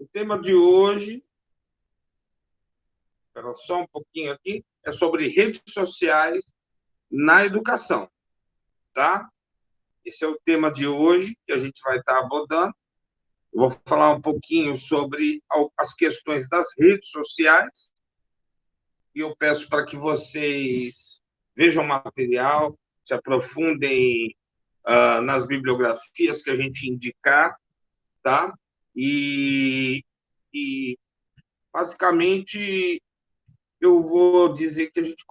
O tema de hoje, espera só um pouquinho aqui, é sobre redes sociais na educação, tá? Esse é o tema de hoje que a gente vai estar abordando. Eu vou falar um pouquinho sobre as questões das redes sociais e eu peço para que vocês vejam o material, se aprofundem nas bibliografias que a gente indicar, tá? E basicamente eu vou dizer que a gente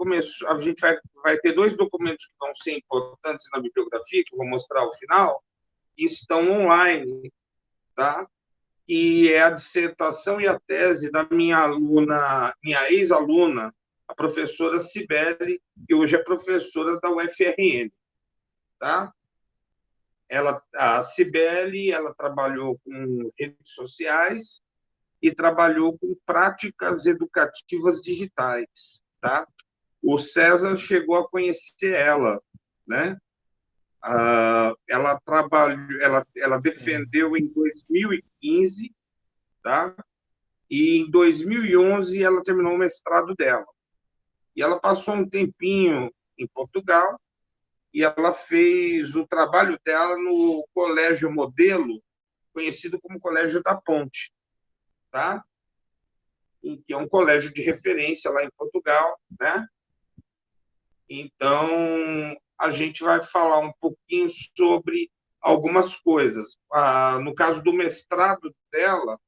vai ter dois documentos que vão ser importantes na bibliografia, que eu vou mostrar ao final, que estão online, tá? Que é a dissertação e a tese da minha aluna, minha ex-aluna, a professora Cibele, que hoje é professora da UFRN, tá? A Cibele, ela trabalhou com redes sociais e trabalhou com práticas educativas digitais, tá? O César chegou a conhecer ela, né? Ela defendeu em 2015, tá? E em 2011 ela terminou o mestrado dela. E ela passou um tempinho em Portugal e ela fez o trabalho dela no Colégio Modelo, conhecido como Colégio da Ponte, tá? Que é um colégio de referência lá em Portugal, né? Então, a gente vai falar um pouquinho sobre algumas coisas. No caso do mestrado dela,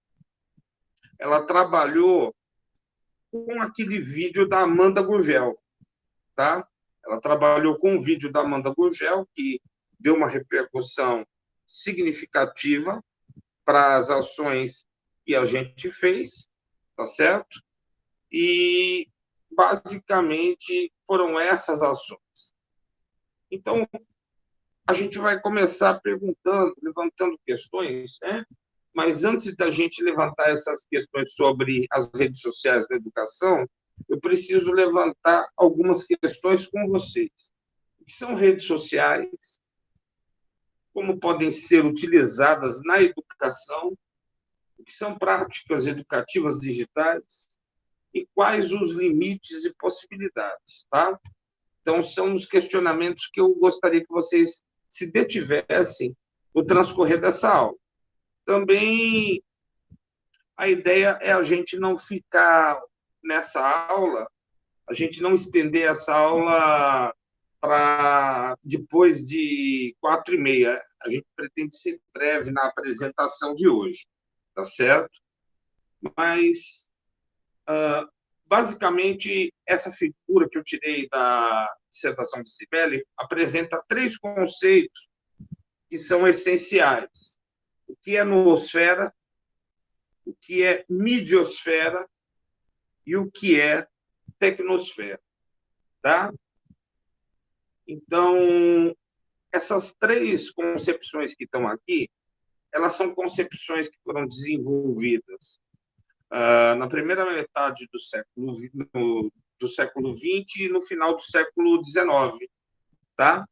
ela trabalhou com aquele vídeo da Amanda Gurgel, tá? Ela trabalhou com um vídeo da Amanda Gurgel, que deu uma repercussão significativa para as ações que a gente fez, tá certo? E, basicamente, foram essas ações. Então, a gente vai começar perguntando, levantando questões, né? Mas antes da gente levantar essas questões sobre as redes sociais na educação, eu preciso levantar algumas questões com vocês. O que são redes sociais? Como podem ser utilizadas na educação? O que são práticas educativas digitais? E quais os limites e possibilidades, tá? Então, são os questionamentos que eu gostaria que vocês se detivessem no transcorrer dessa aula. Também a ideia é a gente não ficar nessa aula, a gente não estender essa aula para depois de 4h30. A gente pretende ser breve na apresentação de hoje, tá certo? Mas, basicamente, essa figura que eu tirei da dissertação de Cibele apresenta 3 conceitos que são essenciais. O que é noosfera, o que é midiosfera e o que é tecnosfera, tá? Então, essas 3 concepções que estão aqui, elas são concepções que foram desenvolvidas na primeira metade do século XX e no final do século XIX, tá?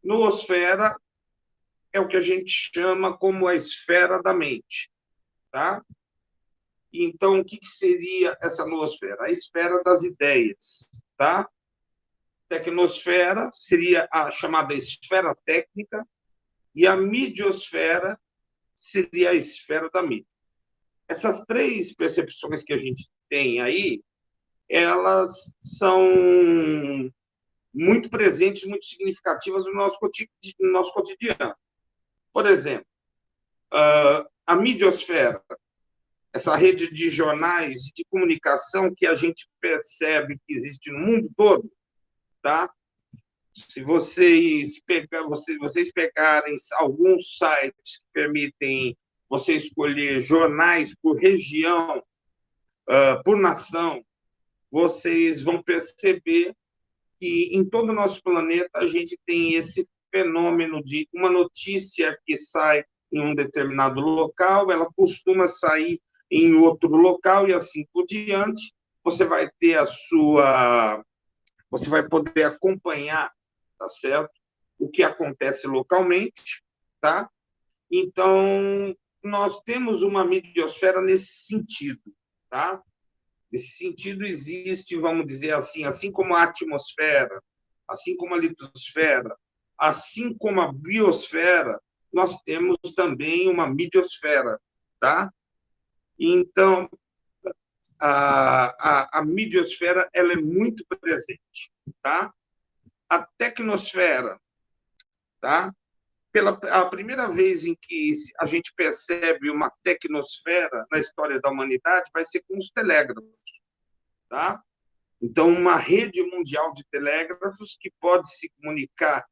Noosfera é o que a gente chama como a esfera da mente, tá? Então, o que seria essa noosfera? A esfera das ideias, tá? Tecnosfera seria a chamada esfera técnica e a midiosfera seria a esfera da mídia. Essas 3 percepções que a gente tem aí, elas são muito presentes, muito significativas no nosso cotidiano. Por exemplo, a midiosfera, essa rede de jornais e de comunicação que a gente percebe que existe no mundo todo, tá? Se vocês pegarem alguns sites que permitem você escolher jornais por região, por nação, vocês vão perceber que em todo o nosso planeta a gente tem esse fenômeno de uma notícia que sai em um determinado local, ela costuma sair em outro local e assim por diante. Você vai poder acompanhar, tá certo? O que acontece localmente, tá? Então, nós temos uma midiosfera nesse sentido, tá? Nesse sentido existe, vamos dizer assim como a atmosfera, assim como a litosfera, assim como a biosfera, nós temos também uma midiosfera, tá? Então, a midiosfera ela é muito presente, tá? A tecnosfera, tá? A primeira vez em que a gente percebe uma tecnosfera na história da humanidade vai ser com os telégrafos, tá? Então, uma rede mundial de telégrafos que pode se comunicar.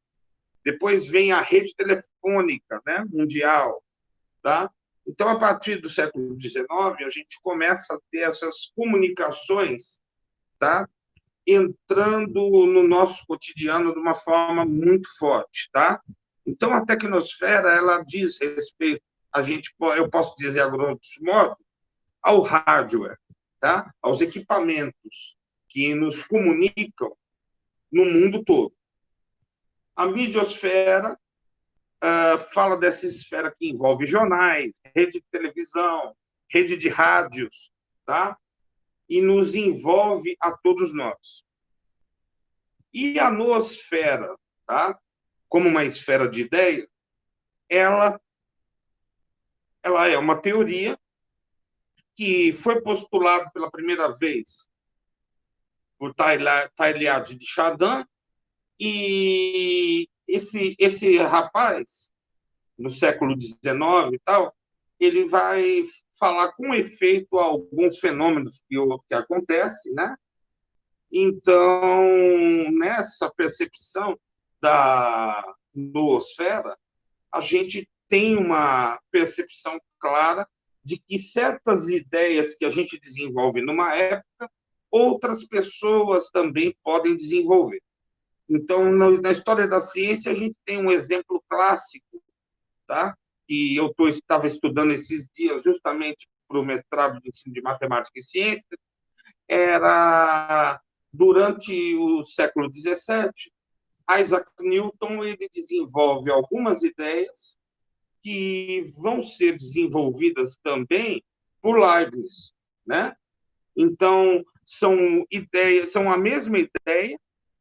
Depois vem a rede telefônica, né, mundial, tá? Então, a partir do século XIX, a gente começa a ter essas comunicações, tá? Entrando no nosso cotidiano de uma forma muito forte, tá? Então, a tecnosfera, ela diz respeito, eu posso dizer, a grosso modo, ao hardware, tá? Aos equipamentos que nos comunicam no mundo todo. A midiosfera fala dessa esfera que envolve jornais, rede de televisão, rede de rádios, tá? E nos envolve a todos nós. E a noosfera, tá? Como uma esfera de ideia, ela é uma teoria que foi postulada pela primeira vez por Teilhard de Chardin, e esse rapaz, no século XIX e tal, ele vai falar com efeito alguns fenômenos que acontecem, né? Então, nessa percepção da noosfera, a gente tem uma percepção clara de que certas ideias que a gente desenvolve numa época, outras pessoas também podem desenvolver. Então, na história da ciência, a gente tem um exemplo clássico, tá? Que eu estava estudando esses dias justamente para o mestrado de ensino de matemática e ciência, era durante o século XVII, Isaac Newton ele desenvolve algumas ideias que vão ser desenvolvidas também por Leibniz, né? Então, são a mesma ideia,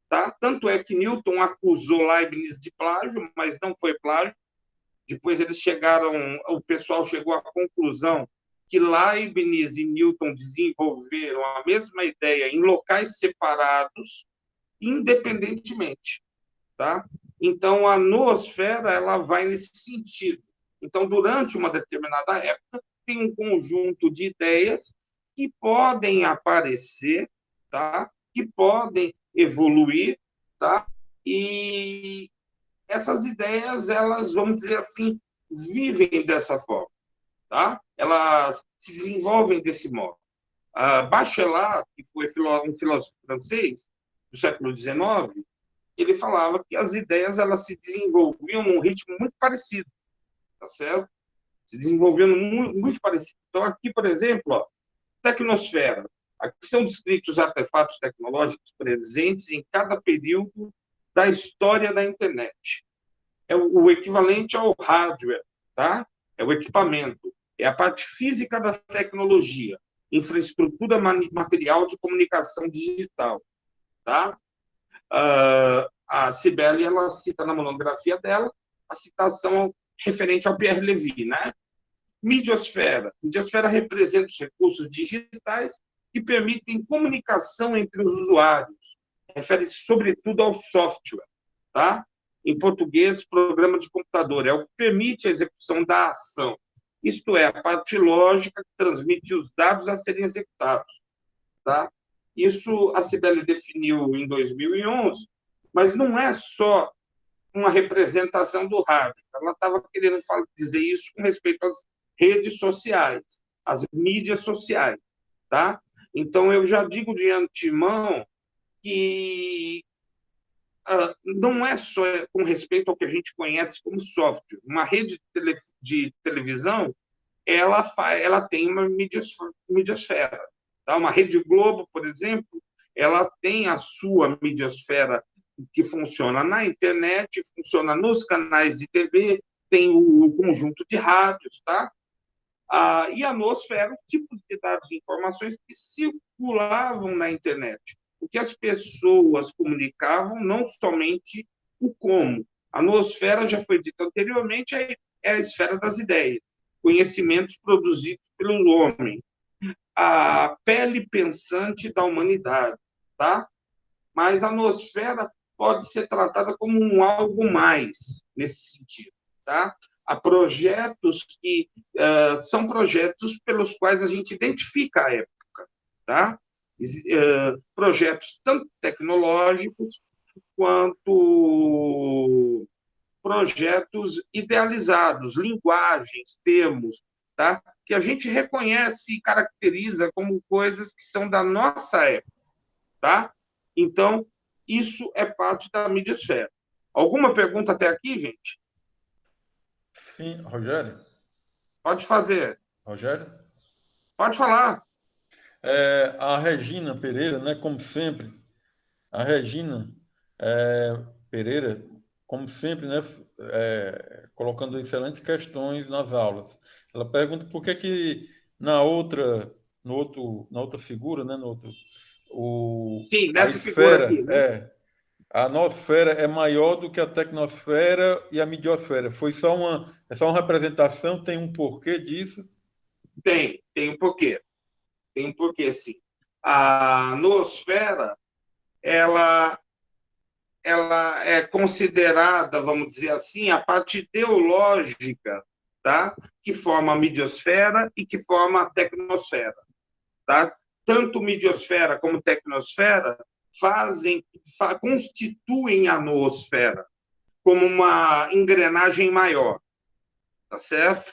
tá? Tanto é que Newton acusou Leibniz de plágio, mas não foi plágio. Depois o pessoal chegou à conclusão que Leibniz e Newton desenvolveram a mesma ideia em locais separados, independentemente, tá? Então, a noosfera ela vai nesse sentido. Então, durante uma determinada época, tem um conjunto de ideias que podem aparecer, tá? Que podem evoluir, tá? E essas ideias, elas, vamos dizer assim, vivem dessa forma, tá? Elas se desenvolvem desse modo. Bachelard, que foi um filósofo francês do século XIX, ele falava que as ideias elas se desenvolviam num ritmo muito parecido, tá certo? Se desenvolviam muito, muito parecido. Então, aqui, por exemplo, ó, tecnosfera. Aqui são descritos artefatos tecnológicos presentes em cada período da história da internet. É o equivalente ao hardware, tá? É o equipamento, é a parte física da tecnologia, infraestrutura material de comunicação digital, tá? A Cibele, ela cita na monografia dela a citação referente ao Pierre Levy, né? Midiosfera. Midiosfera representa os recursos digitais que permitem comunicação entre os usuários. Refere-se, sobretudo, ao software, tá? Em português, programa de computador. É o que permite a execução da ação. Isto é, a parte lógica que transmite os dados a serem executados, tá? Isso a Cibele definiu em 2011, mas não é só uma representação do rádio. Ela estava querendo dizer isso com respeito às redes sociais, às mídias sociais, tá? Então, eu já digo de antemão que não é só com respeito ao que a gente conhece como software. Uma rede de televisão, ela tem uma midiosfera. Tá? Uma Rede Globo, por exemplo, ela tem a sua midiosfera que funciona na internet, funciona nos canais de TV, tem o conjunto de rádios, tá? E a noosfera, os tipos de dados e informações que circulavam na internet. O que as pessoas comunicavam, não somente o como. A noosfera, já foi dito anteriormente, é a esfera das ideias, conhecimentos produzidos pelo homem, a pele pensante da humanidade, tá? Mas a noosfera pode ser tratada como um algo mais nesse sentido, tá? Há projetos que são projetos pelos quais a gente identifica a época, tá? Projetos tanto tecnológicos quanto projetos idealizados, linguagens, termos, tá? Que a gente reconhece e caracteriza como coisas que são da nossa época, tá? Então, isso é parte da midiosfera. Alguma pergunta até aqui, gente? Sim, Rogério? Pode fazer. Rogério? Pode falar. A Regina Pereira, né, como sempre, a Regina Pereira, como sempre, né, colocando excelentes questões nas aulas. Ela pergunta por que que na outra, na outra figura, né, no outro, Sim, a nessa figura aqui, esfera, né? a nosfera é maior do que a tecnosfera e a midiosfera. É só uma representação, tem um porquê disso? Tem um porquê. Tem um porquê, sim. A noosfera, ela, ela é considerada, vamos dizer assim, a parte ideológica, tá? Que forma a midiosfera e que forma a tecnosfera, tá? Tanto midiosfera como tecnosfera constituem a noosfera como uma engrenagem maior, tá certo?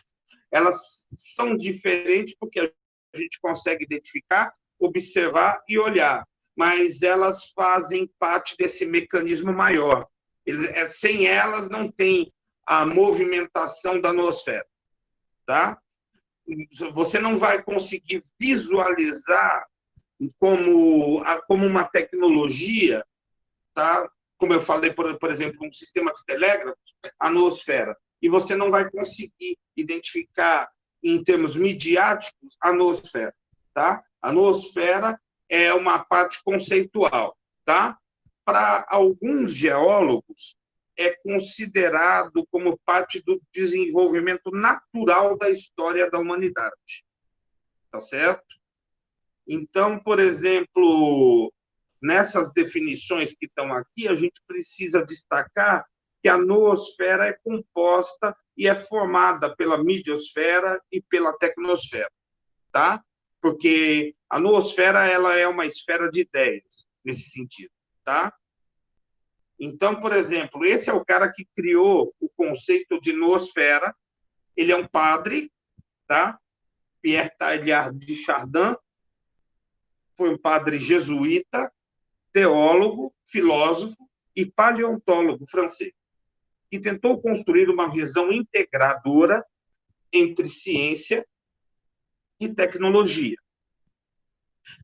Elas são diferentes porque a gente consegue identificar, observar e olhar, mas elas fazem parte desse mecanismo maior. Sem elas, não tem a movimentação da noosfera, tá? Você não vai conseguir visualizar como uma tecnologia, tá? Como eu falei, por exemplo, um sistema de telégrafo, a noosfera. E você não vai conseguir identificar, em termos midiáticos, a noosfera. Tá? A noosfera é uma parte conceitual. Tá? Para alguns geólogos, é considerado como parte do desenvolvimento natural da história da humanidade. Tá certo? Então, por exemplo, nessas definições que estão aqui, a gente precisa destacar que a noosfera é composta e é formada pela midiosfera e pela tecnosfera, tá? Porque a noosfera, ela é uma esfera de ideias nesse sentido, tá? Então, por exemplo, esse é o cara que criou o conceito de noosfera. Ele é um padre, tá? Pierre Teilhard de Chardin, foi um padre jesuíta, teólogo, filósofo e paleontólogo francês, que tentou construir uma visão integradora entre ciência e tecnologia,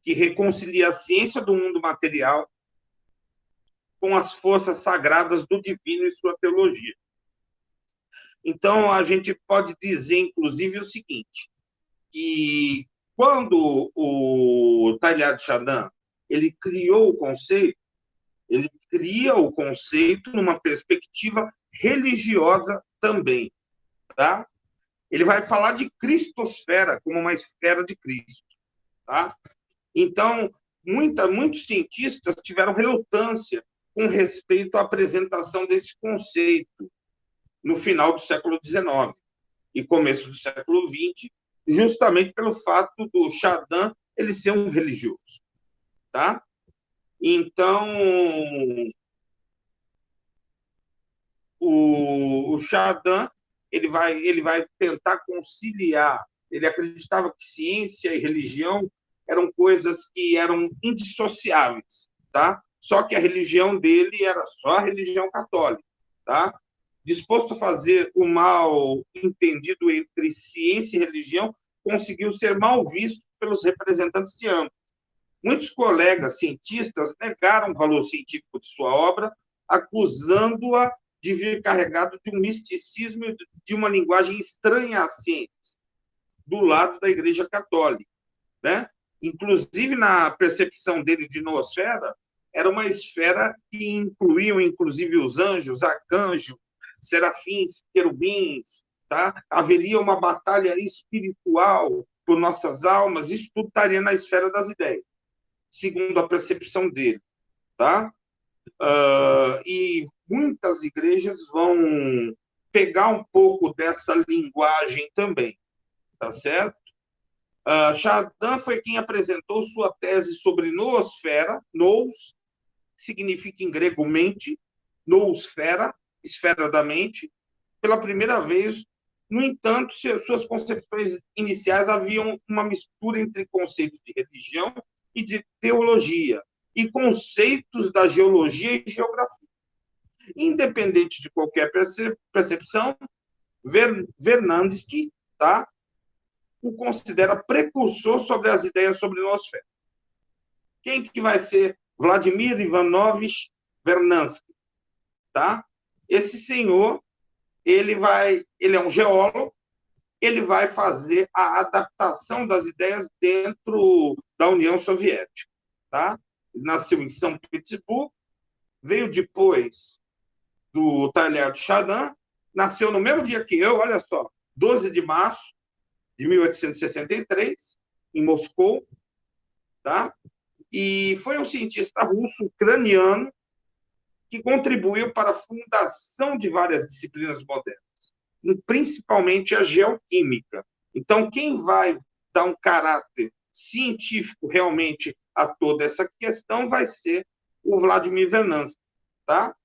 que reconcilia a ciência do mundo material com as forças sagradas do divino e sua teologia. Então, a gente pode dizer, inclusive, o seguinte, que quando o Teilhard de Chardin ele criou o conceito, ele cria o conceito numa perspectiva religiosa também, tá? Ele vai falar de cristosfera como uma esfera de Cristo, tá? Então, muitos cientistas tiveram relutância com respeito à apresentação desse conceito no final do século XIX e começo do século XX, justamente pelo fato do Chardin ele ser um religioso, tá? Então, o Chardin ele vai tentar conciliar. Ele acreditava que ciência e religião eram coisas que eram indissociáveis, tá? Só que a religião dele era só a religião católica, tá? Disposto a fazer o mal entendido entre ciência e religião, conseguiu ser mal visto pelos representantes de ambos. Muitos colegas cientistas negaram o valor científico de sua obra, acusando-a de vir carregado de um misticismo e de uma linguagem estranha à ciência. do lado da Igreja Católica, né? Inclusive, na percepção dele de noosfera, era uma esfera que incluía, inclusive, os anjos, arcanjos, serafins, querubins, tá? Haveria uma batalha espiritual por nossas almas, isso tudo estaria na esfera das ideias, segundo a percepção dele, tá? E muitas igrejas vão pegar um pouco dessa linguagem também, tá certo? Chardin foi quem apresentou sua tese sobre noosfera. Nous significa em grego mente, noosfera, esfera da mente, pela primeira vez. No entanto, suas concepções iniciais haviam uma mistura entre conceitos de religião e de teologia, e conceitos da geologia e geografia. Independente de qualquer percepção, Vernadsky, tá, o considera precursor sobre as ideias sobre noosfera. Quem que vai ser Vladimir Ivanovich Vernadsky, tá? Esse senhor, ele é um geólogo, ele vai fazer a adaptação das ideias dentro da União Soviética, tá? Ele nasceu em São Petersburgo, veio depois do Teilhard de Chardin, nasceu no mesmo dia que eu, olha só, 12 de março de 1863, em Moscou, tá? E foi um cientista russo ucraniano que contribuiu para a fundação de várias disciplinas modernas, principalmente a geoquímica. Então, quem vai dar um caráter científico realmente a toda essa questão vai ser o Vladimir Vernadsky, tá?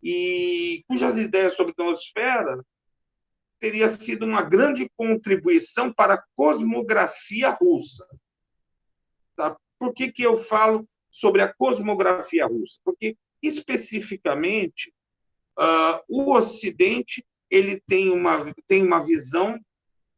E cujas ideias sobre a noosfera teria sido uma grande contribuição para a cosmografia russa. Tá? Por que eu falo sobre a cosmografia russa? Porque, especificamente, o Ocidente ele tem uma visão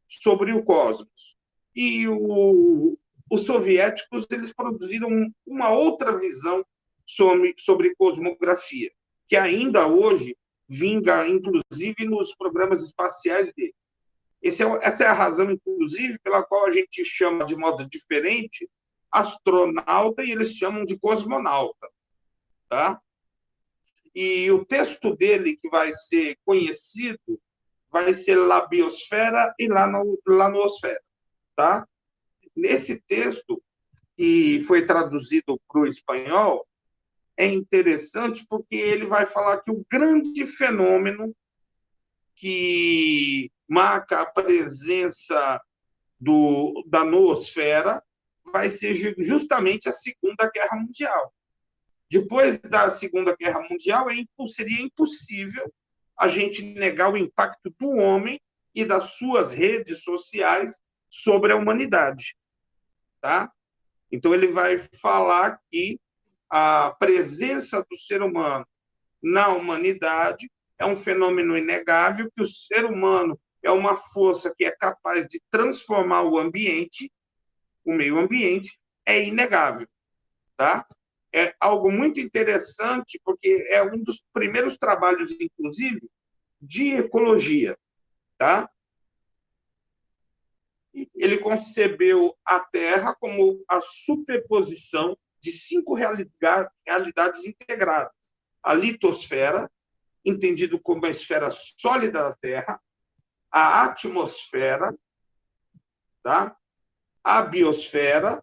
sobre o cosmos. E os soviéticos eles produziram uma outra visão sobre cosmografia, que ainda hoje vinga, inclusive, nos programas espaciais dele. Essa é a razão, inclusive, pela qual a gente chama de modo diferente astronauta e eles chamam de cosmonauta, tá? E o texto dele que vai ser conhecido vai ser La Biosfera e La Noosfera, tá? Nesse texto, que foi traduzido para o espanhol, é interessante porque ele vai falar que o grande fenômeno que marca a presença da noosfera vai ser justamente a Segunda Guerra Mundial. Depois da Segunda Guerra Mundial, seria impossível a gente negar o impacto do homem e das suas redes sociais sobre a humanidade, tá? Então, ele vai falar que a presença do ser humano na humanidade é um fenômeno inegável, que o ser humano é uma força que é capaz de transformar o ambiente, o meio ambiente, é inegável, tá? É algo muito interessante, porque é um dos primeiros trabalhos, inclusive, de ecologia, tá? Ele concebeu a Terra como a superposição de 5 realidades integradas. A litosfera, entendido como a esfera sólida da Terra, a atmosfera, tá? A biosfera,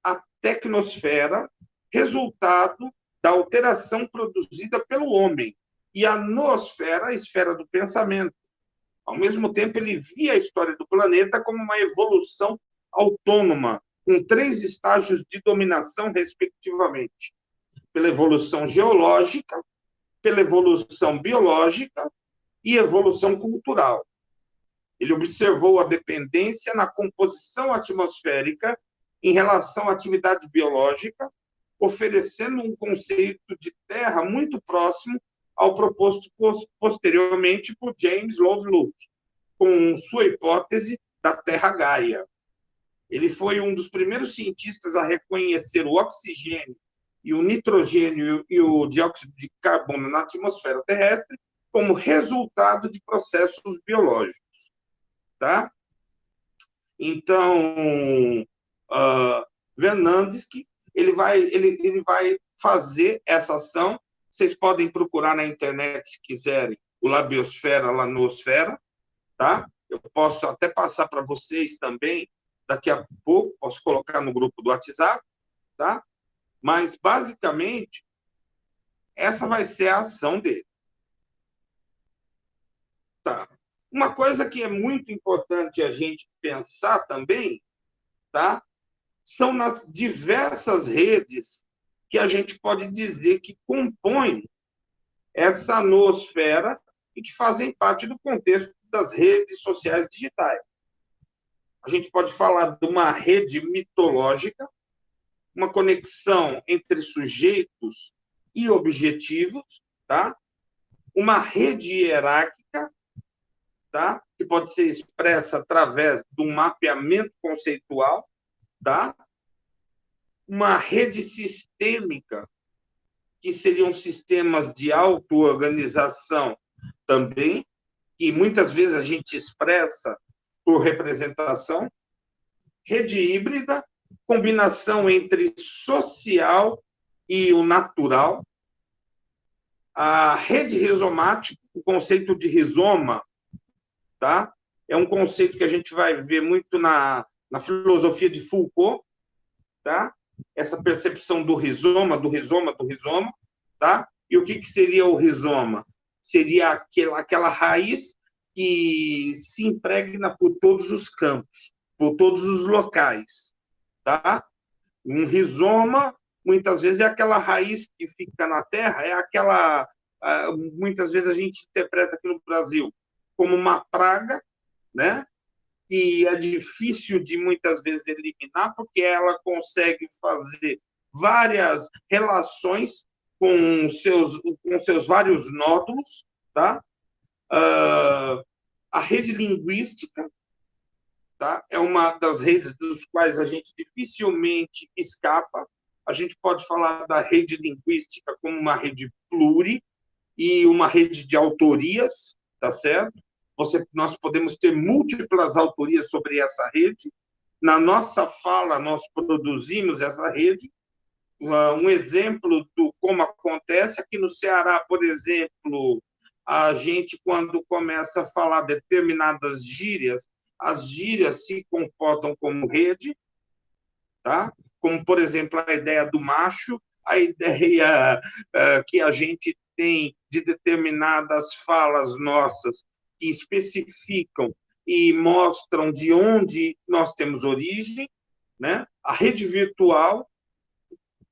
a tecnosfera, resultado da alteração produzida pelo homem, e a noosfera, a esfera do pensamento. Ao mesmo tempo, ele via a história do planeta como uma evolução autônoma, com 3 estágios de dominação, respectivamente, pela evolução geológica, pela evolução biológica e evolução cultural. Ele observou a dependência na composição atmosférica em relação à atividade biológica, oferecendo um conceito de terra muito próximo ao proposto posteriormente por James Lovelock, com sua hipótese da Terra Gaia. Ele foi um dos primeiros cientistas a reconhecer o oxigênio e o nitrogênio e o dióxido de carbono na atmosfera terrestre como resultado de processos biológicos, tá? Então, Vernadsky, ele vai fazer essa ação. Vocês podem procurar na internet, se quiserem, o Labiosfera, Lanosfera, tá? Eu posso até passar para vocês também, daqui a pouco, posso colocar no grupo do WhatsApp, tá? Mas, basicamente, essa vai ser a ação dele. Tá. Uma coisa que é muito importante a gente pensar também, tá? São nas diversas redes que a gente pode dizer que compõem essa noosfera e que fazem parte do contexto das redes sociais digitais. A gente pode falar de uma rede mitológica, uma conexão entre sujeitos e objetivos, tá? Uma rede hierárquica, tá? Que pode ser expressa através de um mapeamento conceitual, tá? Uma rede sistêmica, que seriam sistemas de auto-organização também, que muitas vezes a gente expressa por representação. Rede híbrida, combinação entre social e o natural. A rede rizomática, o conceito de rizoma, tá? É um conceito que a gente vai ver muito na filosofia de Foucault, tá? Essa percepção do rizoma, tá? E o que seria o rizoma? Seria aquela raiz que se impregna por todos os campos, por todos os locais, tá? Um rizoma, muitas vezes, é aquela raiz que fica na terra, é aquela... Muitas vezes a gente interpreta aqui no Brasil como uma praga, né? Que é difícil de muitas vezes eliminar, porque ela consegue fazer várias relações com seus vários nódulos, tá? A rede linguística, tá? É uma das redes dos quais a gente dificilmente escapa. A gente pode falar da rede linguística como uma rede pluri e uma rede de autorias, tá certo? Nós podemos ter múltiplas autorias sobre essa rede. Na nossa fala, nós produzimos essa rede. Um exemplo do como acontece aqui no Ceará, por exemplo, a gente, quando começa a falar determinadas gírias, as gírias se comportam como rede, tá? Como, por exemplo, a ideia do macho, a ideia que a gente tem de determinadas falas nossas que especificam e mostram de onde nós temos origem, né? A rede virtual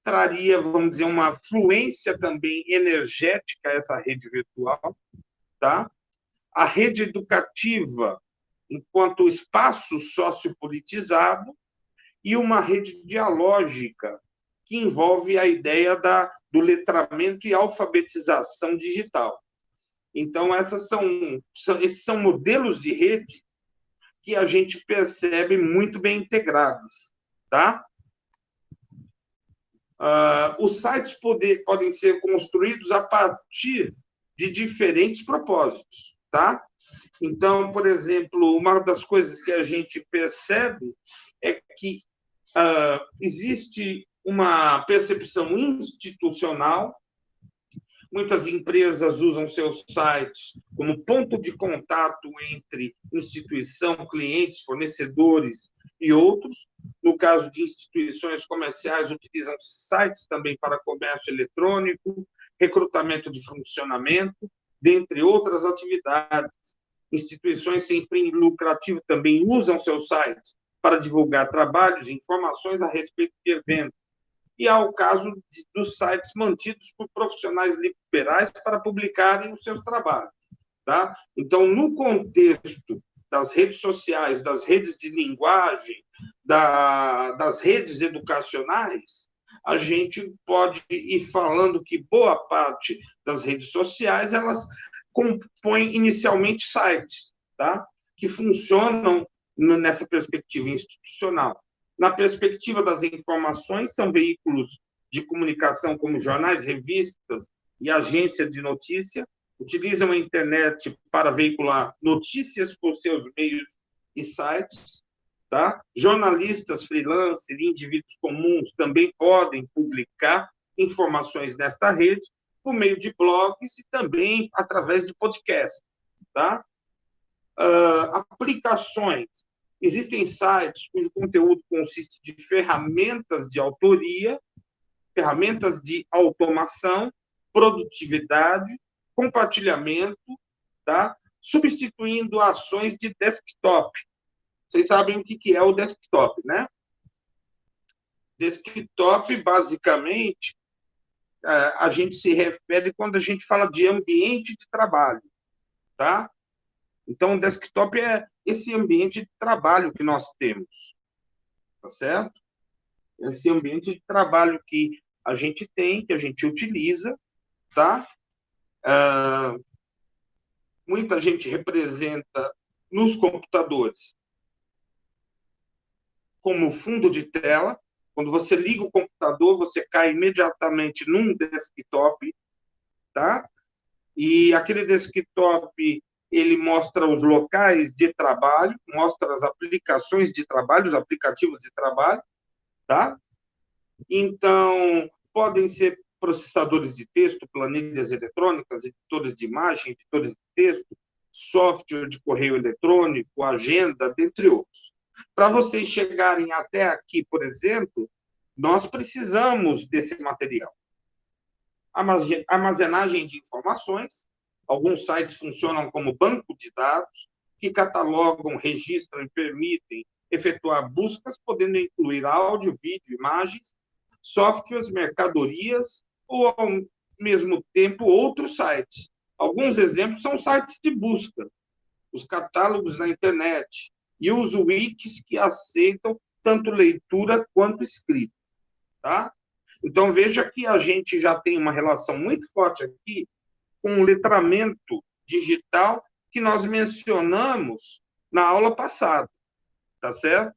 traria, vamos dizer, uma fluência também energética a essa rede virtual, tá? A rede educativa, enquanto espaço sociopolitizado, e uma rede dialógica, que envolve a ideia do letramento e alfabetização digital. Então, esses são modelos de rede que a gente percebe muito bem integrados, tá? Os sites podem ser construídos a partir de diferentes propósitos, tá? Então, por exemplo, uma das coisas que a gente percebe é que existe uma percepção institucional. Muitas empresas usam seus sites como ponto de contato entre instituição, clientes, fornecedores e outros. No caso de instituições comerciais, utilizam sites também para comércio eletrônico, recrutamento de funcionamento, dentre outras atividades. Instituições sem fim lucrativo também usam seus sites para divulgar trabalhos e informações a respeito de eventos. E há o caso dos sites mantidos por profissionais liberais para publicarem os seus trabalhos, tá? Então, no contexto das redes sociais, das redes de linguagem, das redes educacionais, a gente pode ir falando que boa parte das redes sociais elas compõem inicialmente sites, tá? Que funcionam nessa perspectiva institucional. Na perspectiva das informações, são veículos de comunicação como jornais, revistas e agências de notícia, utilizam a internet para veicular notícias por seus meios e sites, tá? Jornalistas freelancers e indivíduos comuns também podem publicar informações nesta rede por meio de blogs e também através de podcasts, tá? Aplicações. Existem sites cujo conteúdo consiste de ferramentas de autoria, ferramentas de automação, produtividade, compartilhamento, tá? Substituindo ações de desktop. Vocês sabem o que é o desktop, né? Desktop, basicamente, a gente se refere quando a gente fala de ambiente de trabalho, tá? Então, o desktop é esse ambiente de trabalho que nós temos, tá certo? Esse ambiente de trabalho que a gente tem, que a gente utiliza, tá? Muita gente representa nos computadores como fundo de tela. Quando você liga o computador, você cai imediatamente num desktop, tá? E aquele desktop, ele mostra os locais de trabalho, mostra as aplicações de trabalho, os aplicativos de trabalho, tá? Então, podem ser processadores de texto, planilhas eletrônicas, editores de imagem, editores de texto, software de correio eletrônico, agenda, dentre outros. Para vocês chegarem até aqui, por exemplo, nós precisamos desse material. Armazenagem de informações. Alguns sites funcionam como banco de dados, que catalogam, registram e permitem efetuar buscas, podendo incluir áudio, vídeo, imagens, softwares, mercadorias ou, ao mesmo tempo, outros sites. Alguns exemplos são sites de busca, os catálogos na internet e os wikis que aceitam tanto leitura quanto escrita, tá? Então, veja que a gente já tem uma relação muito forte aqui com o letramento digital que nós mencionamos na aula passada, tá certo?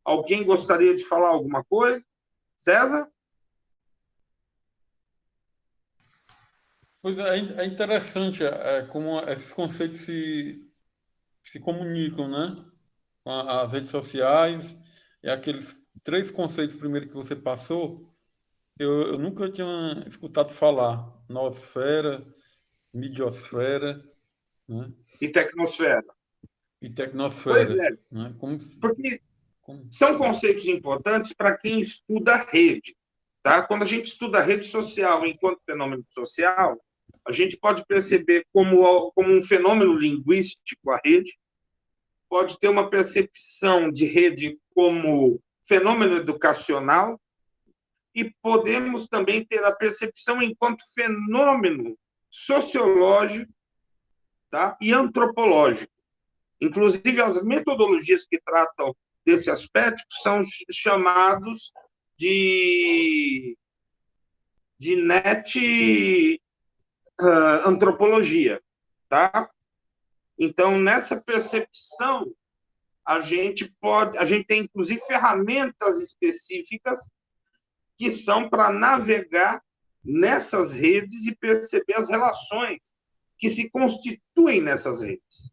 Alguém gostaria de falar alguma coisa? César? Pois é interessante como esses conceitos se comunicam, né? Com as redes sociais, e aqueles três conceitos primeiro que você passou, eu nunca tinha escutado falar. Noosfera, midiosfera, né? E tecnosfera. E Pois tecnosfera, é, né? porque Como- são conceitos importantes para quem estuda a rede. Tá? Quando a gente estuda a rede social enquanto fenômeno social, a gente pode perceber como um fenômeno linguístico a rede, pode ter uma percepção de rede como fenômeno educacional, e podemos também ter a percepção enquanto fenômeno sociológico, tá? E antropológico. Inclusive, as metodologias que tratam desse aspecto são chamados de net antropologia, tá? Então, nessa percepção, a gente tem inclusive ferramentas específicas que são para navegar nessas redes e perceber as relações que se constituem nessas redes,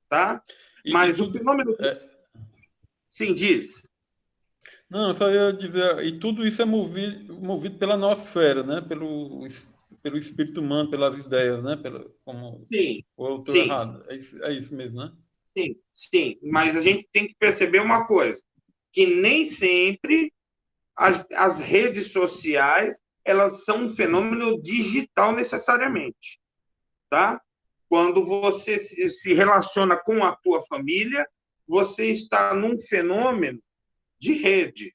tá? Mas o fenômeno... Sim, diz. Não, eu só ia dizer, e tudo isso é movido pela nosfera, né? Pelo espírito humano, pelas ideias, né? Sim, Ou eu estou sim, errado? É isso mesmo, né? sim, sim. Mas a gente tem que perceber uma coisa, que nem sempre as redes sociais elas são um fenômeno digital necessariamente, tá? Quando você se relaciona com a tua família, você está num fenômeno de rede,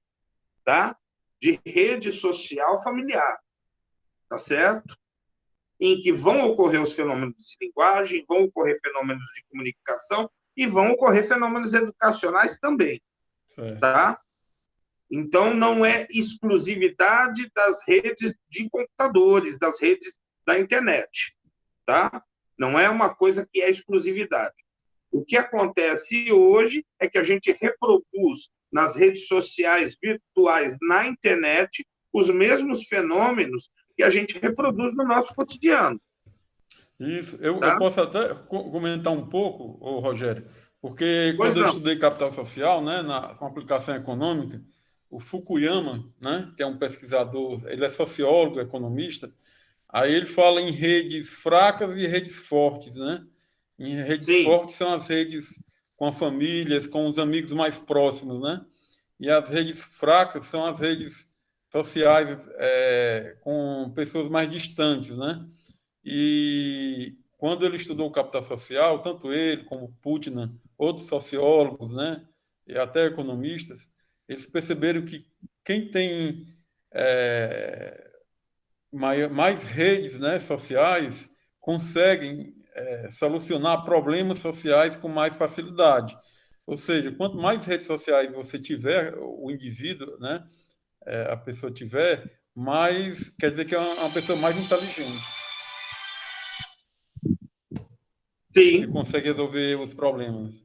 tá? De rede social familiar, tá certo? Em que vão ocorrer os fenômenos de linguagem, vão ocorrer fenômenos de comunicação e vão ocorrer fenômenos educacionais também, tá? Então, não é exclusividade das redes de computadores, das redes da internet, tá? Não é uma coisa que é exclusividade. O que acontece hoje é que a gente reproduz nas redes sociais virtuais, na internet, os mesmos fenômenos que a gente reproduz no nosso cotidiano. Isso, eu Tá? posso até comentar um pouco, ô Rogério, Porque Pois quando eu não. estudei capital social, né, com aplicação econômica, o Fukuyama, né, que é um pesquisador, ele é sociólogo, economista, aí ele fala em redes fracas e redes fortes, né? Em redes Sim, fortes são as redes com as famílias, com os amigos mais próximos, né? E as redes fracas são as redes sociais com pessoas mais distantes, né? E quando ele estudou o capital social, tanto ele como Putnam, outros sociólogos, né, e até economistas, eles perceberam que quem tem é, mais redes, né, sociais conseguem solucionar problemas sociais com mais facilidade. Ou seja, quanto mais redes sociais você tiver, o indivíduo, né, a pessoa tiver, mais quer dizer que é uma pessoa mais inteligente, que sim, consegue resolver os problemas.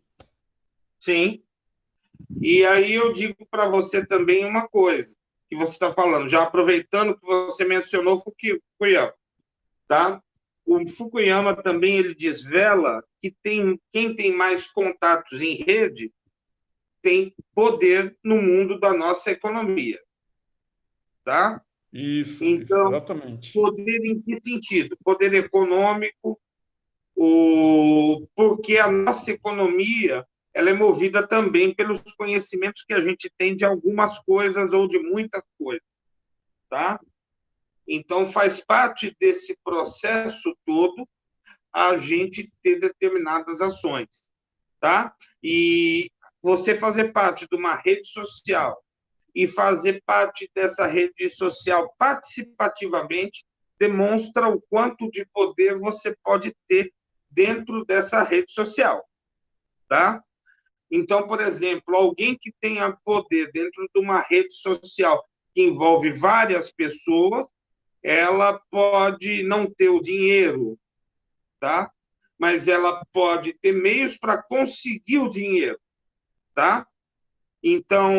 sim. E aí eu digo para você também uma coisa que você está falando, já aproveitando que você mencionou Fukuyama, tá? O Fukuyama também ele desvela que quem tem mais contatos em rede tem poder no mundo da nossa economia, tá? Isso, Então, exatamente. poder em que sentido? Poder econômico, porque a nossa economia ela é movida também pelos conhecimentos que a gente tem de algumas coisas ou de muitas coisas, tá? Então, faz parte desse processo todo a gente ter determinadas ações, tá? E você fazer parte de uma rede social e fazer parte dessa rede social participativamente demonstra o quanto de poder você pode ter dentro dessa rede social, tá? Então, por exemplo, alguém que tenha poder dentro de uma rede social que envolve várias pessoas, ela pode não ter o dinheiro, tá? Mas ela pode ter meios para conseguir o dinheiro, tá? Então,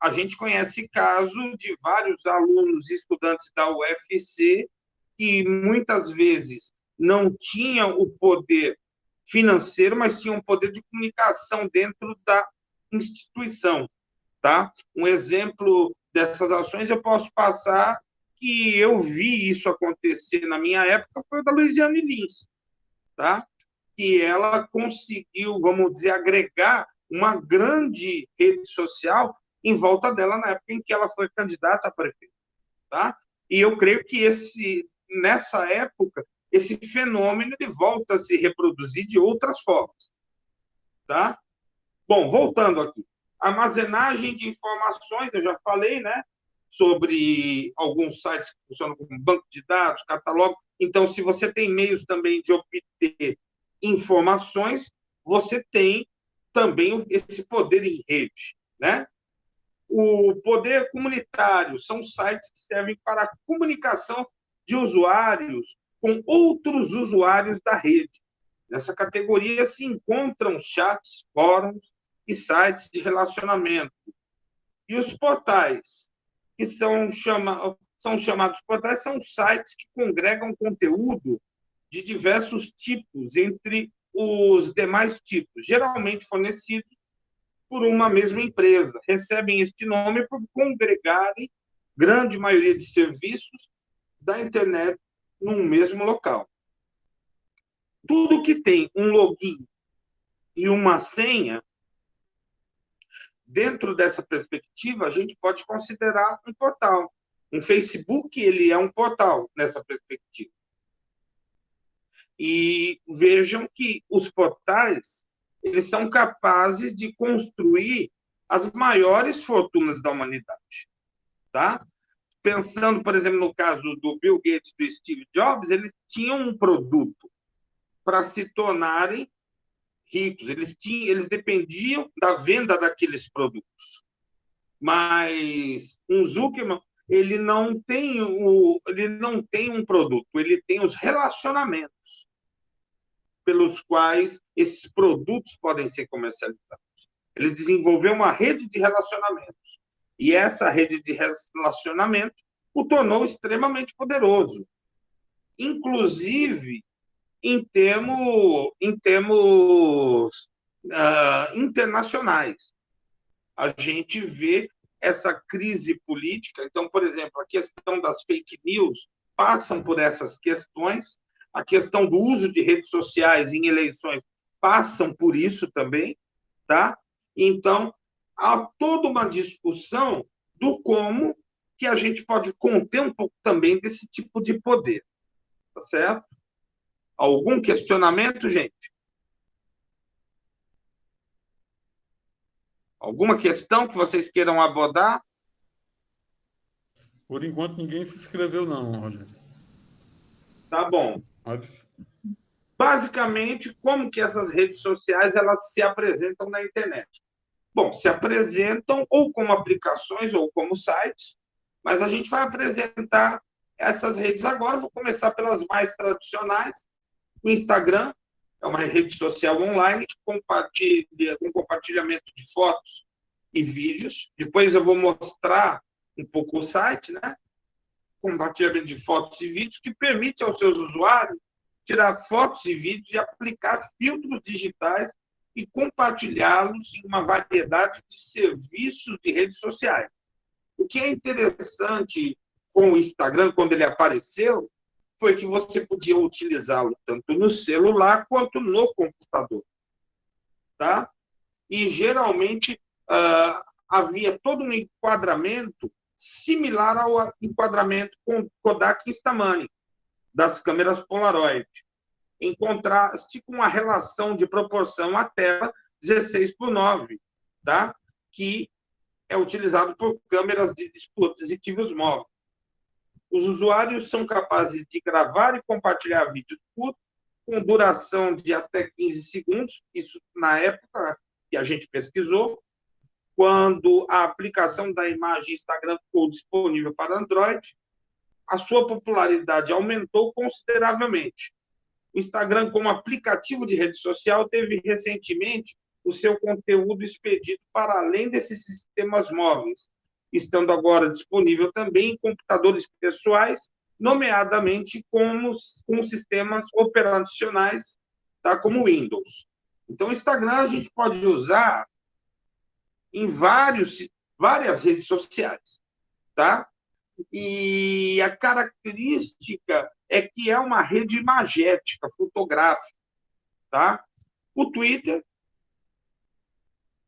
a gente conhece casos de vários alunos e estudantes da UFC que muitas vezes não tinham o poder financeiro, mas tinham o poder de comunicação dentro da instituição, tá? Um exemplo dessas ações eu posso passar que eu vi isso acontecer na minha época foi o da Luiziane Lins, tá? Que ela conseguiu, vamos dizer, agregar uma grande rede social em volta dela na época em que ela foi candidata a prefeito, tá? E eu creio que nessa época esse fenômeno ele volta a se reproduzir de outras formas, tá? Bom, voltando aqui, armazenagem de informações, eu já falei, né? Sobre alguns sites que funcionam como banco de dados, catálogo. Então, se você tem meios também de obter informações, você tem também esse poder em rede, né? O poder comunitário são sites que servem para a comunicação de usuários com outros usuários da rede. Nessa categoria se encontram chats, fóruns e sites de relacionamento. E os portais, que são chamados portais, são sites que congregam conteúdo de diversos tipos entre os demais tipos, geralmente fornecidos por uma mesma empresa. Recebem este nome por congregarem grande maioria de serviços da internet num mesmo local. Tudo que tem um login e uma senha, dentro dessa perspectiva, a gente pode considerar um portal. Um Facebook, ele é um portal nessa perspectiva. E vejam que os portais, eles são capazes de construir as maiores fortunas da humanidade, tá? Pensando, por exemplo, no caso do Bill Gates e do Steve Jobs, eles tinham um produto para se tornarem ricos, eles dependiam da venda daqueles produtos. Mas um Zuckerman, ele não tem um produto, ele tem os relacionamentos pelos quais esses produtos podem ser comercializados. Ele desenvolveu uma rede de relacionamentos. E essa rede de relacionamento o tornou extremamente poderoso. Inclusive, em termos internacionais. A gente vê essa crise política. Então, por exemplo, a questão das fake news passam por essas questões, a questão do uso de redes sociais em eleições passam por isso também, tá? Então, há toda uma discussão do como que a gente pode conter um pouco também desse tipo de poder, tá certo? Algum questionamento, gente? Alguma questão que vocês queiram abordar? Por enquanto, ninguém se inscreveu, não, Rogério. Tá bom. Mas, Basicamente, como que essas redes sociais elas se apresentam na internet? Bom, se apresentam ou como aplicações ou como sites, mas a gente vai apresentar essas redes agora. Vou começar pelas mais tradicionais. O Instagram é uma rede social online que compartilha com compartilhamento de fotos e vídeos. Depois eu vou mostrar um pouco o site, né? Compartilhamento de fotos e vídeos que permite aos seus usuários tirar fotos e vídeos e aplicar filtros digitais e compartilhá-los em uma variedade de serviços de redes sociais. O que é interessante com o Instagram, quando ele apareceu, foi que você podia utilizá-lo tanto no celular quanto no computador. Tá? E, geralmente, havia todo um enquadramento similar ao enquadramento com Kodak e Instamoney, das câmeras Polaroid, em contraste com a relação de proporção à tela 16:9, tá? Que é utilizado por câmeras de dispositivos móveis. Os usuários são capazes de gravar e compartilhar vídeos curtos com duração de até 15 segundos, isso na época que a gente pesquisou, quando a aplicação da imagem Instagram ficou disponível para Android, a sua popularidade aumentou consideravelmente. O Instagram, como aplicativo de rede social, teve recentemente o seu conteúdo expedido para além desses sistemas móveis, estando agora disponível também em computadores pessoais, nomeadamente com sistemas operacionais, tá, como Windows. Então, o Instagram a gente pode usar em várias redes sociais, tá? E a característica é que é uma rede imagética, fotográfica, tá? O Twitter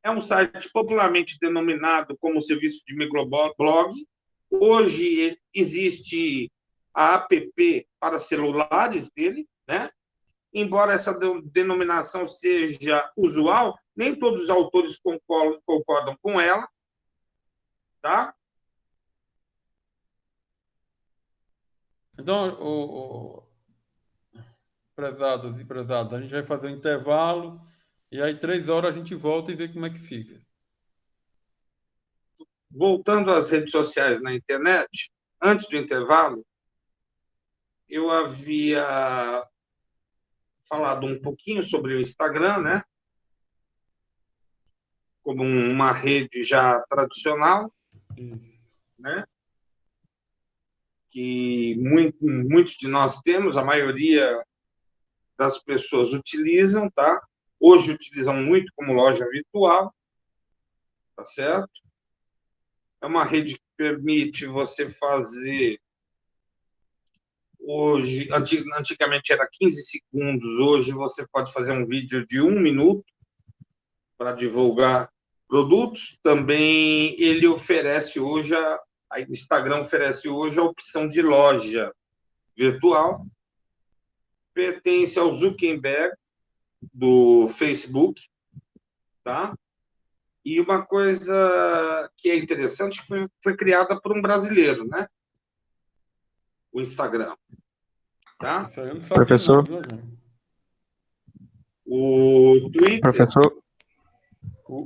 é um site popularmente denominado como serviço de microblog. Hoje existe a app para celulares dele, né? Embora essa denominação seja usual, nem todos os autores concordam com ela, tá? então, prezados e prezados, a gente vai fazer um intervalo e aí 3 horas a gente volta e vê como é que fica. Voltando às redes sociais na internet, antes do intervalo, eu havia falado um pouquinho sobre o Instagram, né? Como uma rede já tradicional, né? Que muitos de nós temos, a maioria das pessoas utilizam, tá? Hoje utilizam muito como loja virtual, tá certo? É uma rede que permite você fazer hoje, antigamente era 15 segundos, hoje você pode fazer um vídeo de 1 minuto para divulgar produtos. Também ele oferece hoje, a Instagram oferece hoje a opção de loja virtual. Pertence ao Zuckerberg, do Facebook, tá? E uma coisa que é interessante foi criada por um brasileiro, né? O Instagram, tá? Isso aí eu não sabia Professor, não, viu, João? O Twitter, professor,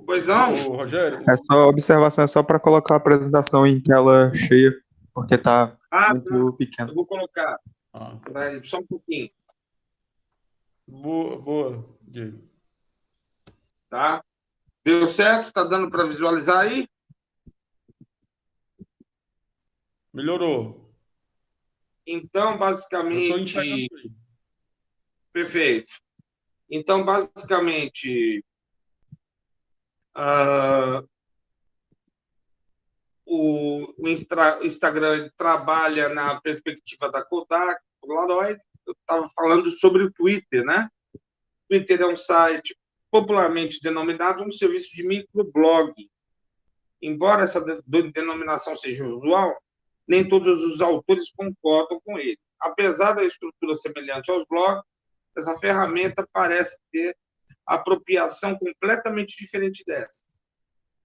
pois não, Rogério, é só observação, é só para colocar a apresentação em tela cheia, porque tá muito pequeno. eu vou colocar, ah, só um pouquinho, boa, Diego. tá? Deu certo? Tá dando para visualizar aí? Melhorou. Então, Eu estou enxergando basicamente, aí. Perfeito. Então, basicamente, o Instagram trabalha na perspectiva da Kodak, Polaroid. Eu estava falando sobre o Twitter, né? O Twitter é um site popularmente denominado um serviço de microblog. Embora essa denominação seja usual, nem todos os autores concordam com ele. Apesar da estrutura semelhante aos blogs, essa ferramenta parece ter apropriação completamente diferente dessa.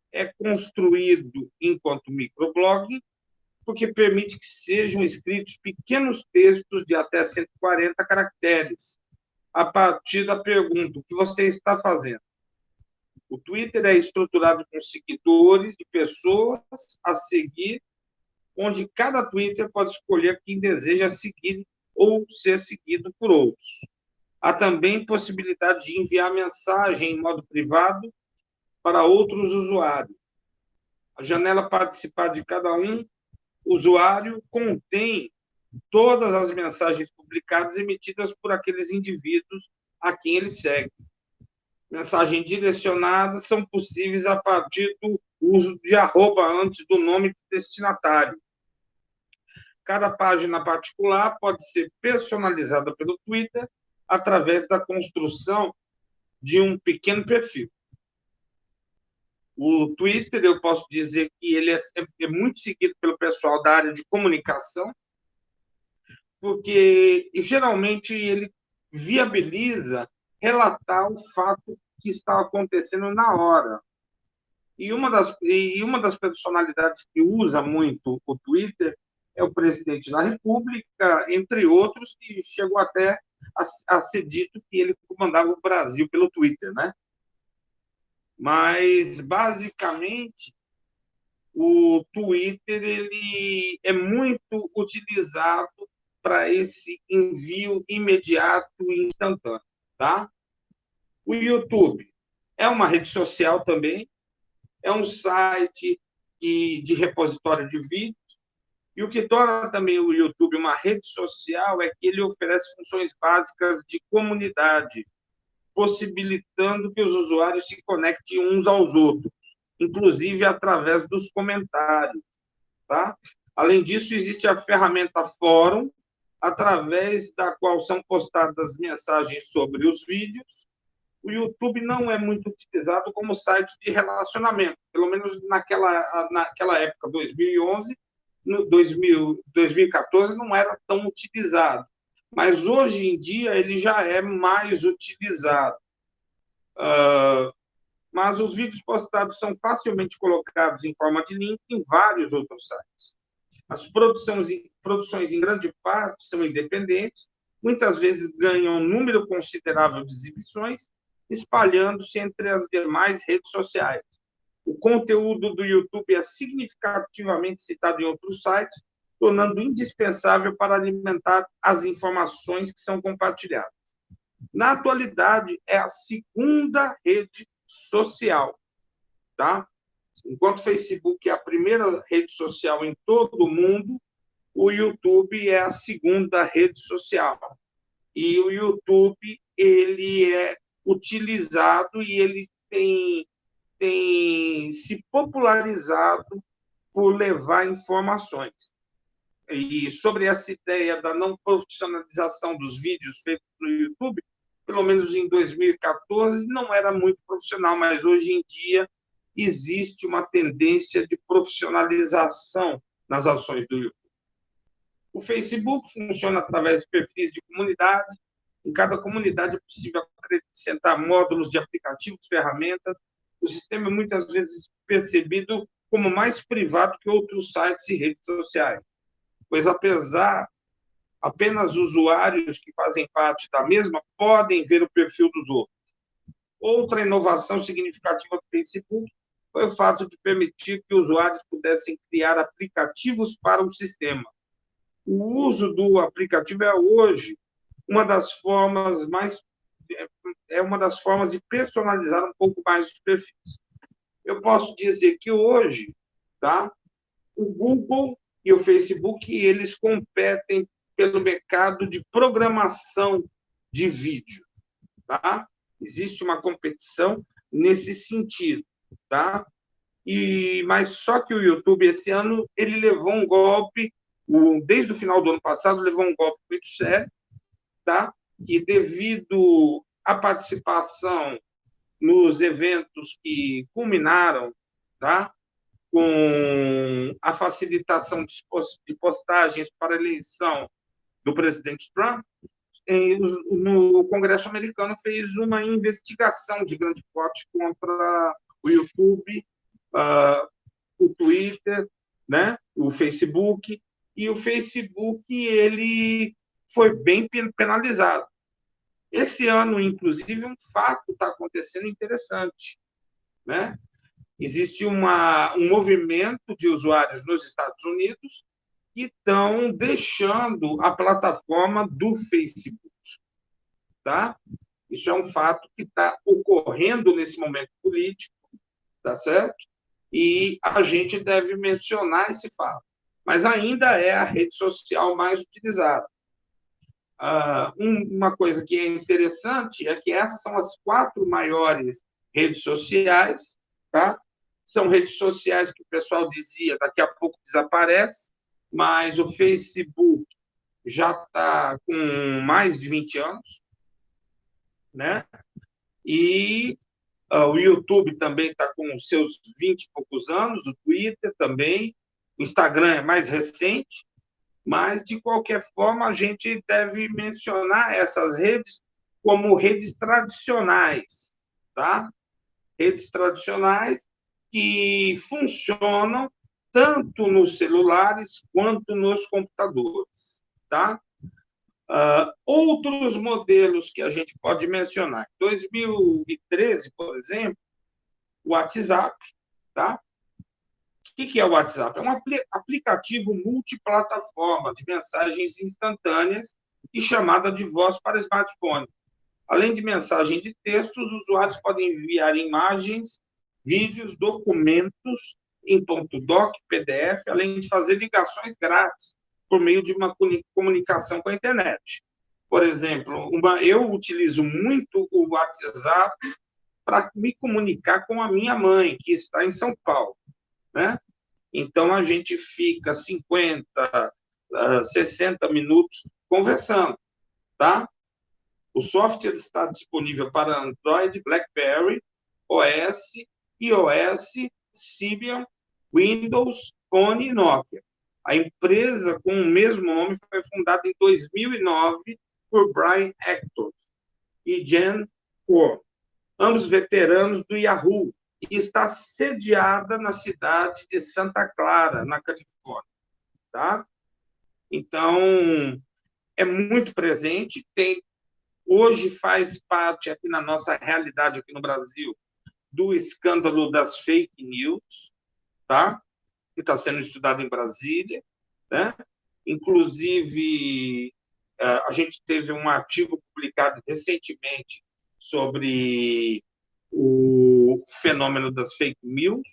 É construído enquanto microblog, porque permite que sejam escritos pequenos textos de até 140 caracteres, a partir da pergunta: o que você está fazendo? O Twitter é estruturado com seguidores de pessoas a seguir, onde cada Twitter pode escolher quem deseja seguir ou ser seguido por outros. Há também possibilidade de enviar mensagem em modo privado para outros usuários. A janela participar de cada usuário contém todas as mensagens publicadas emitidas por aqueles indivíduos a quem ele segue. Mensagens direcionadas são possíveis a partir do uso de arroba antes do nome do destinatário. Cada página particular pode ser personalizada pelo Twitter através da construção de um pequeno perfil. O Twitter, eu posso dizer que ele é muito seguido pelo pessoal da área de comunicação, porque geralmente ele viabiliza relatar o fato que está acontecendo na hora. E uma das personalidades que usa muito o Twitter é o presidente da República, entre outros, que chegou até a ser dito que ele comandava o Brasil pelo Twitter, né? Mas, basicamente, o Twitter ele é muito utilizado para esse envio imediato e instantâneo, tá? O YouTube é uma rede social também, é um site de repositório de vídeos, e o que torna também o YouTube uma rede social é que ele oferece funções básicas de comunidade, possibilitando que os usuários se conectem uns aos outros, inclusive através dos comentários, tá? Além disso, existe a ferramenta Fórum, através da qual são postadas mensagens sobre os vídeos. O YouTube não é muito utilizado como site de relacionamento, pelo menos naquela época, 2011, 2014, não era tão utilizado. Mas hoje em dia ele já é mais utilizado. Mas os vídeos postados são facilmente colocados em forma de link em vários outros sites. As produções, em grande parte, são independentes, muitas vezes ganham um número considerável de exibições, espalhando-se entre as demais redes sociais. O conteúdo do YouTube é significativamente citado em outros sites, tornando indispensável para alimentar as informações que são compartilhadas. Na atualidade, é a segunda rede social, tá? Enquanto o Facebook é a primeira rede social em todo o mundo, o YouTube é a segunda rede social. E o YouTube ele é utilizado e ele tem se popularizado por levar informações. E sobre essa ideia da não profissionalização dos vídeos feitos no YouTube, pelo menos em 2014, não era muito profissional, mas hoje em dia existe uma tendência de profissionalização nas ações do YouTube. O Facebook funciona através de perfis de comunidade. Em cada comunidade é possível acrescentar módulos de aplicativos, ferramentas. O sistema é muitas vezes percebido como mais privado que outros sites e redes sociais, pois apenas usuários que fazem parte da mesma podem ver o perfil dos outros. Outra inovação significativa do Facebook foi o fato de permitir que usuários pudessem criar aplicativos para o sistema. O uso do aplicativo é hoje uma das formas de personalizar um pouco mais os perfis. Eu posso dizer que hoje, tá, o Google e o Facebook, eles competem pelo mercado de programação de vídeo, tá? Existe uma competição nesse sentido, tá? Mas só que o YouTube, esse ano, ele levou um golpe, desde o final do ano passado, levou um golpe muito sério, tá? E devido à participação nos eventos que culminaram, tá? Com a facilitação de postagens para a eleição do presidente Trump, no Congresso americano fez uma investigação de grande porte contra o YouTube, o Twitter, né, o Facebook, e o Facebook ele foi bem penalizado. Esse ano, inclusive, um fato está acontecendo interessante, né? Existe um movimento de usuários nos Estados Unidos que estão deixando a plataforma do Facebook, tá? Isso é um fato que está ocorrendo nesse momento político, tá certo? E a gente deve mencionar esse fato. Mas ainda é a rede social mais utilizada. Uma coisa que é interessante é que essas são as 4 maiores redes sociais, tá? São redes sociais que o pessoal dizia daqui a pouco desaparece, mas o Facebook já está com mais de 20 anos, né? E o YouTube também está com seus 20 e poucos anos, o Twitter também, o Instagram é mais recente, mas, de qualquer forma, a gente deve mencionar essas redes como redes tradicionais, tá? Redes tradicionais que funcionam tanto nos celulares quanto nos computadores, tá? Outros modelos que a gente pode mencionar. Em 2013, por exemplo, o WhatsApp, tá? O que é o WhatsApp? É um aplicativo multiplataforma de mensagens instantâneas e chamada de voz para smartphone. Além de mensagem de texto, os usuários podem enviar imagens, vídeos, documentos em .doc, PDF, além de fazer ligações grátis por meio de uma comunicação com a internet. Por exemplo, eu utilizo muito o WhatsApp para me comunicar com a minha mãe, que está em São Paulo, né? Então, a gente fica 50, 60 minutos conversando, tá? O software está disponível para Android, BlackBerry, OS, iOS, Symbian, Windows, Phone e Nokia. A empresa com o mesmo nome foi fundada em 2009 por Brian Acton e Jen Kuo, ambos veteranos do Yahoo, e está sediada na cidade de Santa Clara, na Califórnia, tá? Então, é muito presente, hoje faz parte aqui na nossa realidade aqui no Brasil do escândalo das fake news, tá? Que está sendo estudado em Brasília, né? Inclusive, a gente teve um artigo publicado recentemente sobre o fenômeno das fake news,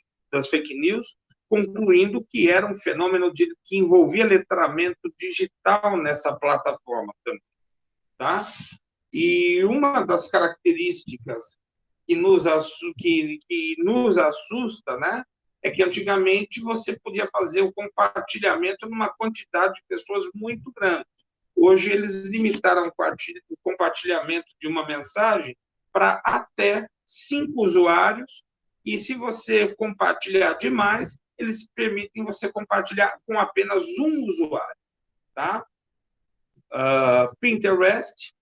concluindo que era um fenômeno que envolvia letramento digital nessa plataforma também, tá? E uma das características que nos assusta, né, é que antigamente você podia fazer o compartilhamento numa quantidade de pessoas muito grande. Hoje eles limitaram o compartilhamento de uma mensagem para até 5 usuários, e se você compartilhar demais, eles permitem você compartilhar com apenas um usuário, tá? Pinterest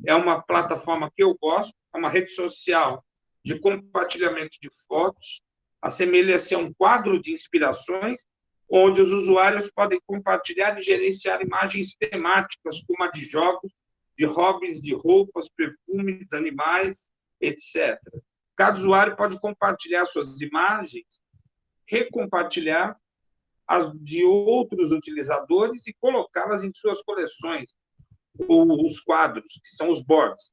é uma plataforma que eu gosto, é uma rede social de compartilhamento de fotos, assemelha-se a um quadro de inspirações, onde os usuários podem compartilhar e gerenciar imagens temáticas, como a de jogos, de hobbies, de roupas, perfumes, animais, etc. Cada usuário pode compartilhar suas imagens, recompartilhar as de outros utilizadores e colocá-las em suas coleções, ou os quadros, que são os boards,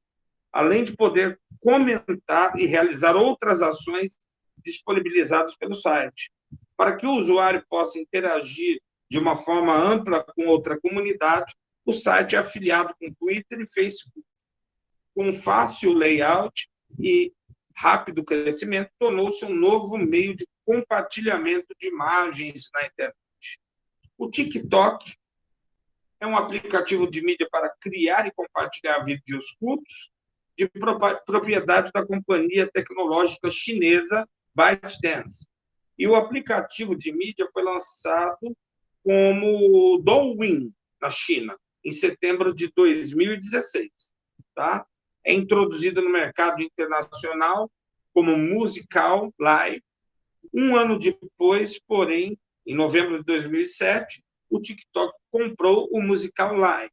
além de poder comentar e realizar outras ações disponibilizadas pelo site. Para que o usuário possa interagir de uma forma ampla com outra comunidade, o site é afiliado com Twitter e Facebook. com fácil layout e rápido crescimento, tornou-se um novo meio de compartilhamento de imagens na internet. O TikTok é um aplicativo de mídia para criar e compartilhar vídeos curtos de propriedade da companhia tecnológica chinesa ByteDance. E o aplicativo de mídia foi lançado como Douyin, na China, em setembro de 2016. Tá? É introduzido no mercado internacional como Musical Live. Um ano depois, porém, em novembro de 2007, o TikTok comprou o Musical Live.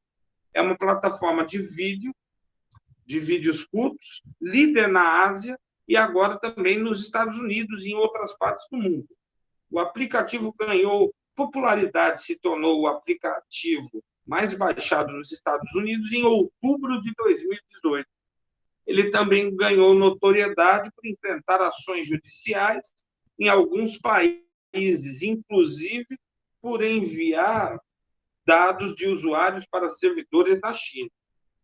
É uma plataforma de vídeos curtos, líder na Ásia e agora também nos Estados Unidos e em outras partes do mundo. O aplicativo ganhou popularidade, se tornou o aplicativo mais baixado nos Estados Unidos em outubro de 2018. Ele também ganhou notoriedade por enfrentar ações judiciais em alguns países, inclusive por enviar dados de usuários para servidores na China.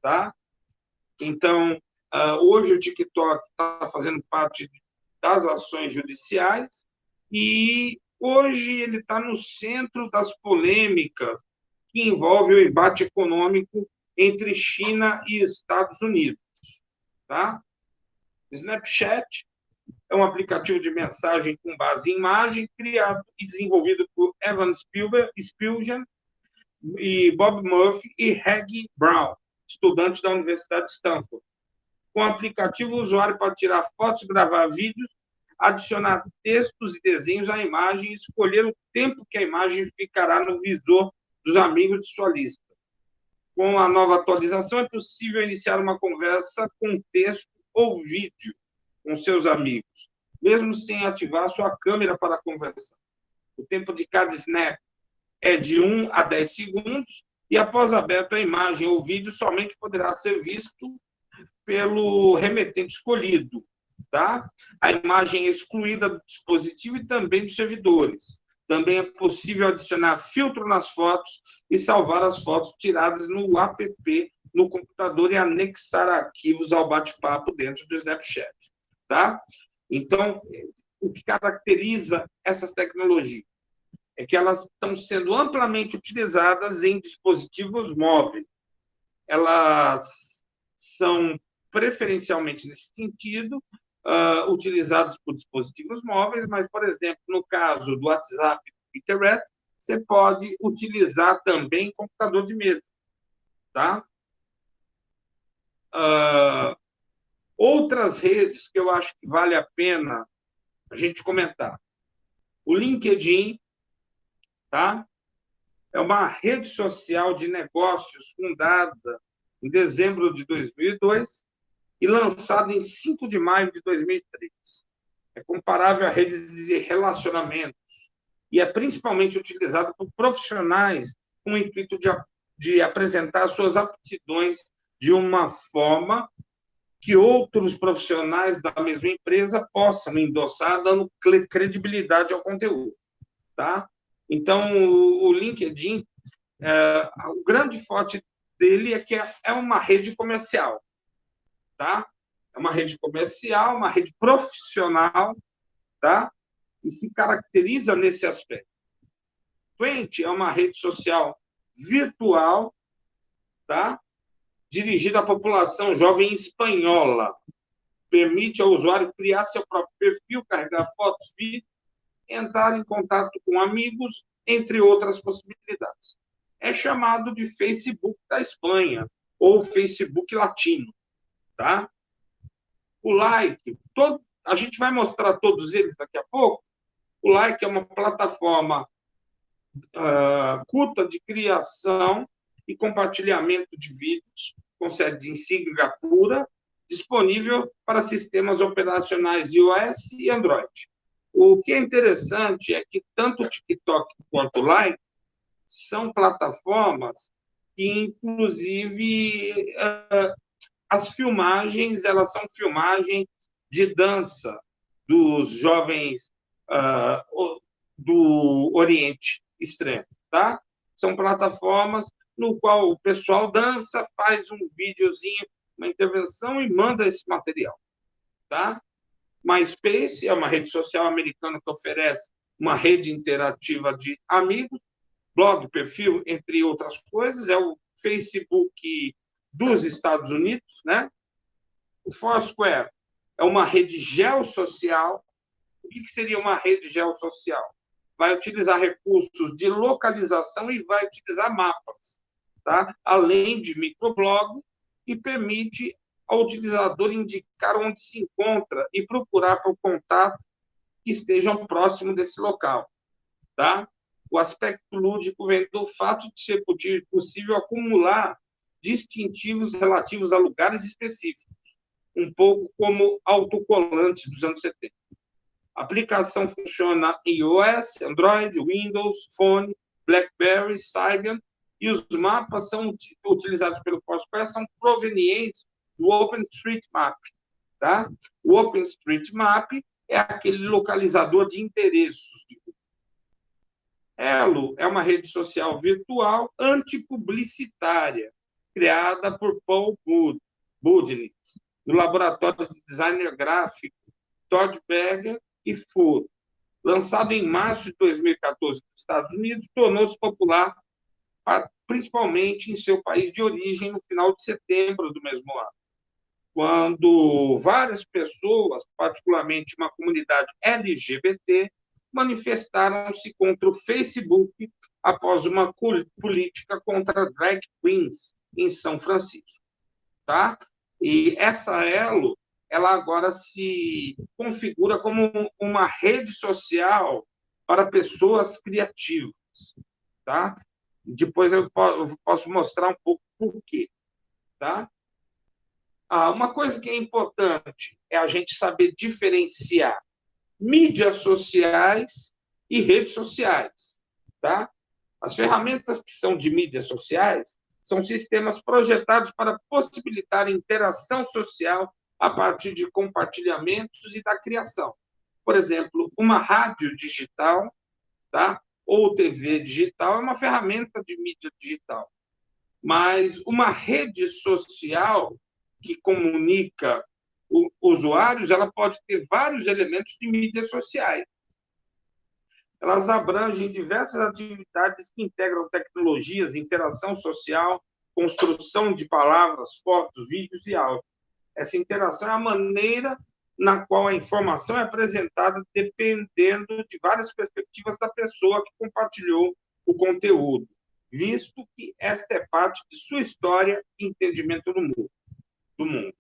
Tá? Então, hoje o TikTok está fazendo parte das ações judiciais e hoje ele está no centro das polêmicas que envolvem o embate econômico entre China e Estados Unidos. Tá? Snapchat é um aplicativo de mensagem com base em imagem, criado e desenvolvido por Evan Spielgen e Bob Murphy e Reggie Brown, estudantes da Universidade de Stanford. Com o aplicativo, o usuário pode tirar fotos, gravar vídeos, adicionar textos e desenhos à imagem e escolher o tempo que a imagem ficará no visor dos amigos de sua lista. Com a nova atualização, é possível iniciar uma conversa com texto ou vídeo com seus amigos, mesmo sem ativar sua câmera para conversar. O tempo de cada snap é de 1 a 10 segundos e, após aberto a imagem ou vídeo, somente poderá ser visto pelo remetente escolhido. Tá? A imagem é excluída do dispositivo e também dos servidores. Também é possível adicionar filtro nas fotos e salvar as fotos tiradas no app no computador e anexar arquivos ao bate-papo dentro do Snapchat. Tá? Então, o que caracteriza essas tecnologias é que elas estão sendo amplamente utilizadas em dispositivos móveis. Elas são preferencialmente nesse sentido, utilizados por dispositivos móveis, mas, por exemplo, no caso do WhatsApp e do Pinterest, você pode utilizar também computador de mesa. Tá? Outras redes que eu acho que vale a pena a gente comentar. O LinkedIn, tá? É uma rede social de negócios fundada em dezembro de 2002 e lançada em 5 de maio de 2003. É comparável a redes de relacionamentos e é principalmente utilizado por profissionais com o intuito de apresentar suas aptidões de uma forma que outros profissionais da mesma empresa possam endossar, dando credibilidade ao conteúdo. Tá? Então, o LinkedIn, o grande forte dele é que é uma rede comercial. Tá? É uma rede comercial, uma rede profissional, tá? E se caracteriza nesse aspecto. Twenty é uma rede social virtual, tá? Dirigida à população jovem espanhola. Permite ao usuário criar seu próprio perfil, carregar fotos, vídeos, entrar em contato com amigos, entre outras possibilidades. É chamado de Facebook da Espanha, ou Facebook latino. Tá? O Like, a gente vai mostrar todos eles daqui a pouco. O Like é uma plataforma curta de criação e compartilhamento de vídeos, com sede em Singapura, disponível para sistemas operacionais iOS e Android. O que é interessante é que tanto o TikTok quanto o Like são plataformas que, inclusive, as filmagens, elas são filmagens de dança dos jovens do Oriente Extremo, tá? São plataformas no qual o pessoal dança, faz um videozinho uma intervenção e manda esse material, tá? MySpace é uma rede social americana que oferece uma rede interativa de amigos, blog, perfil, entre outras coisas. É o Facebook dos Estados Unidos, né? O Foursquare é uma rede geossocial. O que seria uma rede geossocial? Vai utilizar recursos de localização e vai utilizar mapas, tá? Além de microblog, e permite ao utilizador indicar onde se encontra e procurar por contato que estejam próximo desse local, tá? O aspecto lúdico vem do fato de ser possível acumular distintivos relativos a lugares específicos, um pouco como autocolante dos anos 70. A aplicação funciona em iOS, Android, Windows, Phone, BlackBerry, Symbian, e os mapas são utilizados pelo Foursquare são provenientes do OpenStreetMap, tá? O OpenStreetMap é aquele localizador de endereços. Elo é uma rede social virtual antipublicitária, criada por Paul Budnick, do laboratório de designer gráfico Todd Berger e Ford. Lançado em março de 2014 nos Estados Unidos, tornou-se popular principalmente em seu país de origem no final de setembro do mesmo ano, quando várias pessoas, particularmente uma comunidade LGBT, manifestaram-se contra o Facebook após uma política contra drag queens em São Francisco, tá? E essa Elo, ela agora se configura como uma rede social para pessoas criativas, tá? Depois eu posso mostrar um pouco por quê, tá? Uma coisa que é importante é a gente saber diferenciar mídias sociais e redes sociais, tá? As ferramentas que são de mídias sociais são sistemas projetados para possibilitar a interação social a partir de compartilhamentos e da criação. Por exemplo, uma rádio digital, tá? Ou TV digital é uma ferramenta de mídia digital. Mas uma rede social que comunica usuários, ela pode ter vários elementos de mídias sociais. Elas abrangem diversas atividades que integram tecnologias, interação social, construção de palavras, fotos, vídeos e áudio. Essa interação é a maneira na qual a informação é apresentada dependendo de várias perspectivas da pessoa que compartilhou o conteúdo, visto que esta é parte de sua história e entendimento do mundo.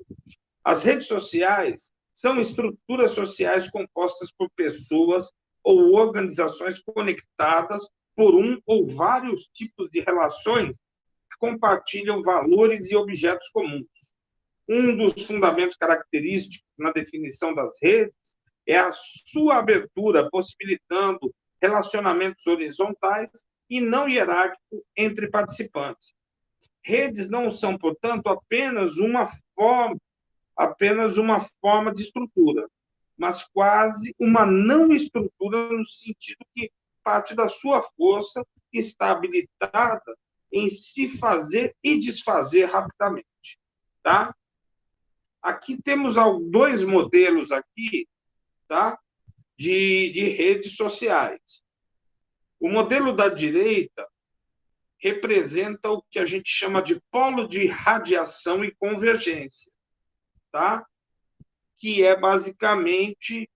As redes sociais são estruturas sociais compostas por pessoas ou organizações conectadas por um ou vários tipos de relações que compartilham valores e objetos comuns. Um dos fundamentos característicos na definição das redes é a sua abertura, possibilitando relacionamentos horizontais e não hierárquicos entre participantes. Redes não são, portanto, apenas uma forma de estrutura, mas quase uma não estrutura no sentido que parte da sua força está habilitada em se fazer e desfazer rapidamente, tá? Aqui temos dois modelos aqui, tá? De redes sociais. O modelo da direita representa o que a gente chama de polo de radiação e convergência, tá? Que é basicamente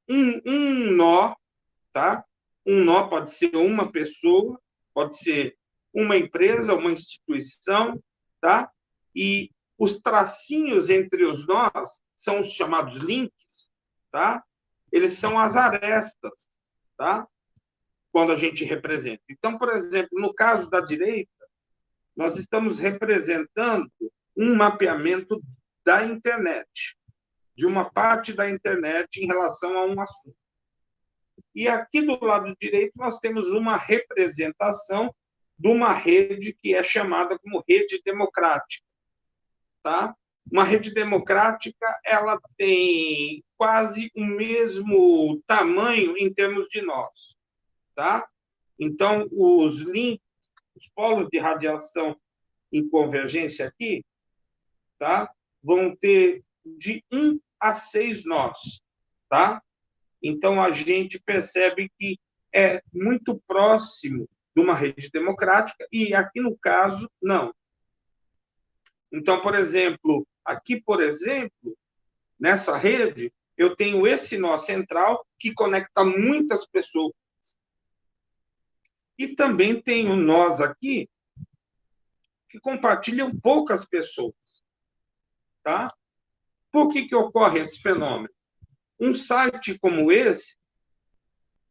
um nó, tá? Um nó pode ser uma pessoa, pode ser uma empresa, uma instituição, tá? E os tracinhos entre os nós são os chamados links, tá? Eles são as arestas, tá? Quando a gente representa. Então, por exemplo, no caso da direita, nós estamos representando um mapeamento da internet, de uma parte da internet em relação a um assunto. E aqui do lado direito nós temos uma representação de uma rede que é chamada como rede democrática, tá? Uma rede democrática, ela tem quase o mesmo tamanho em termos de nós, tá? Então, os links, os polos de radiação em convergência aqui, tá? Vão ter de 1 a 6 nós, tá? Então, a gente percebe que é muito próximo de uma rede democrática, e aqui, no caso, não. Então, por exemplo, nessa rede, eu tenho esse nó central que conecta muitas pessoas. E também tenho nós aqui que compartilham poucas pessoas. Tá? Por que ocorre esse fenômeno? Um site como esse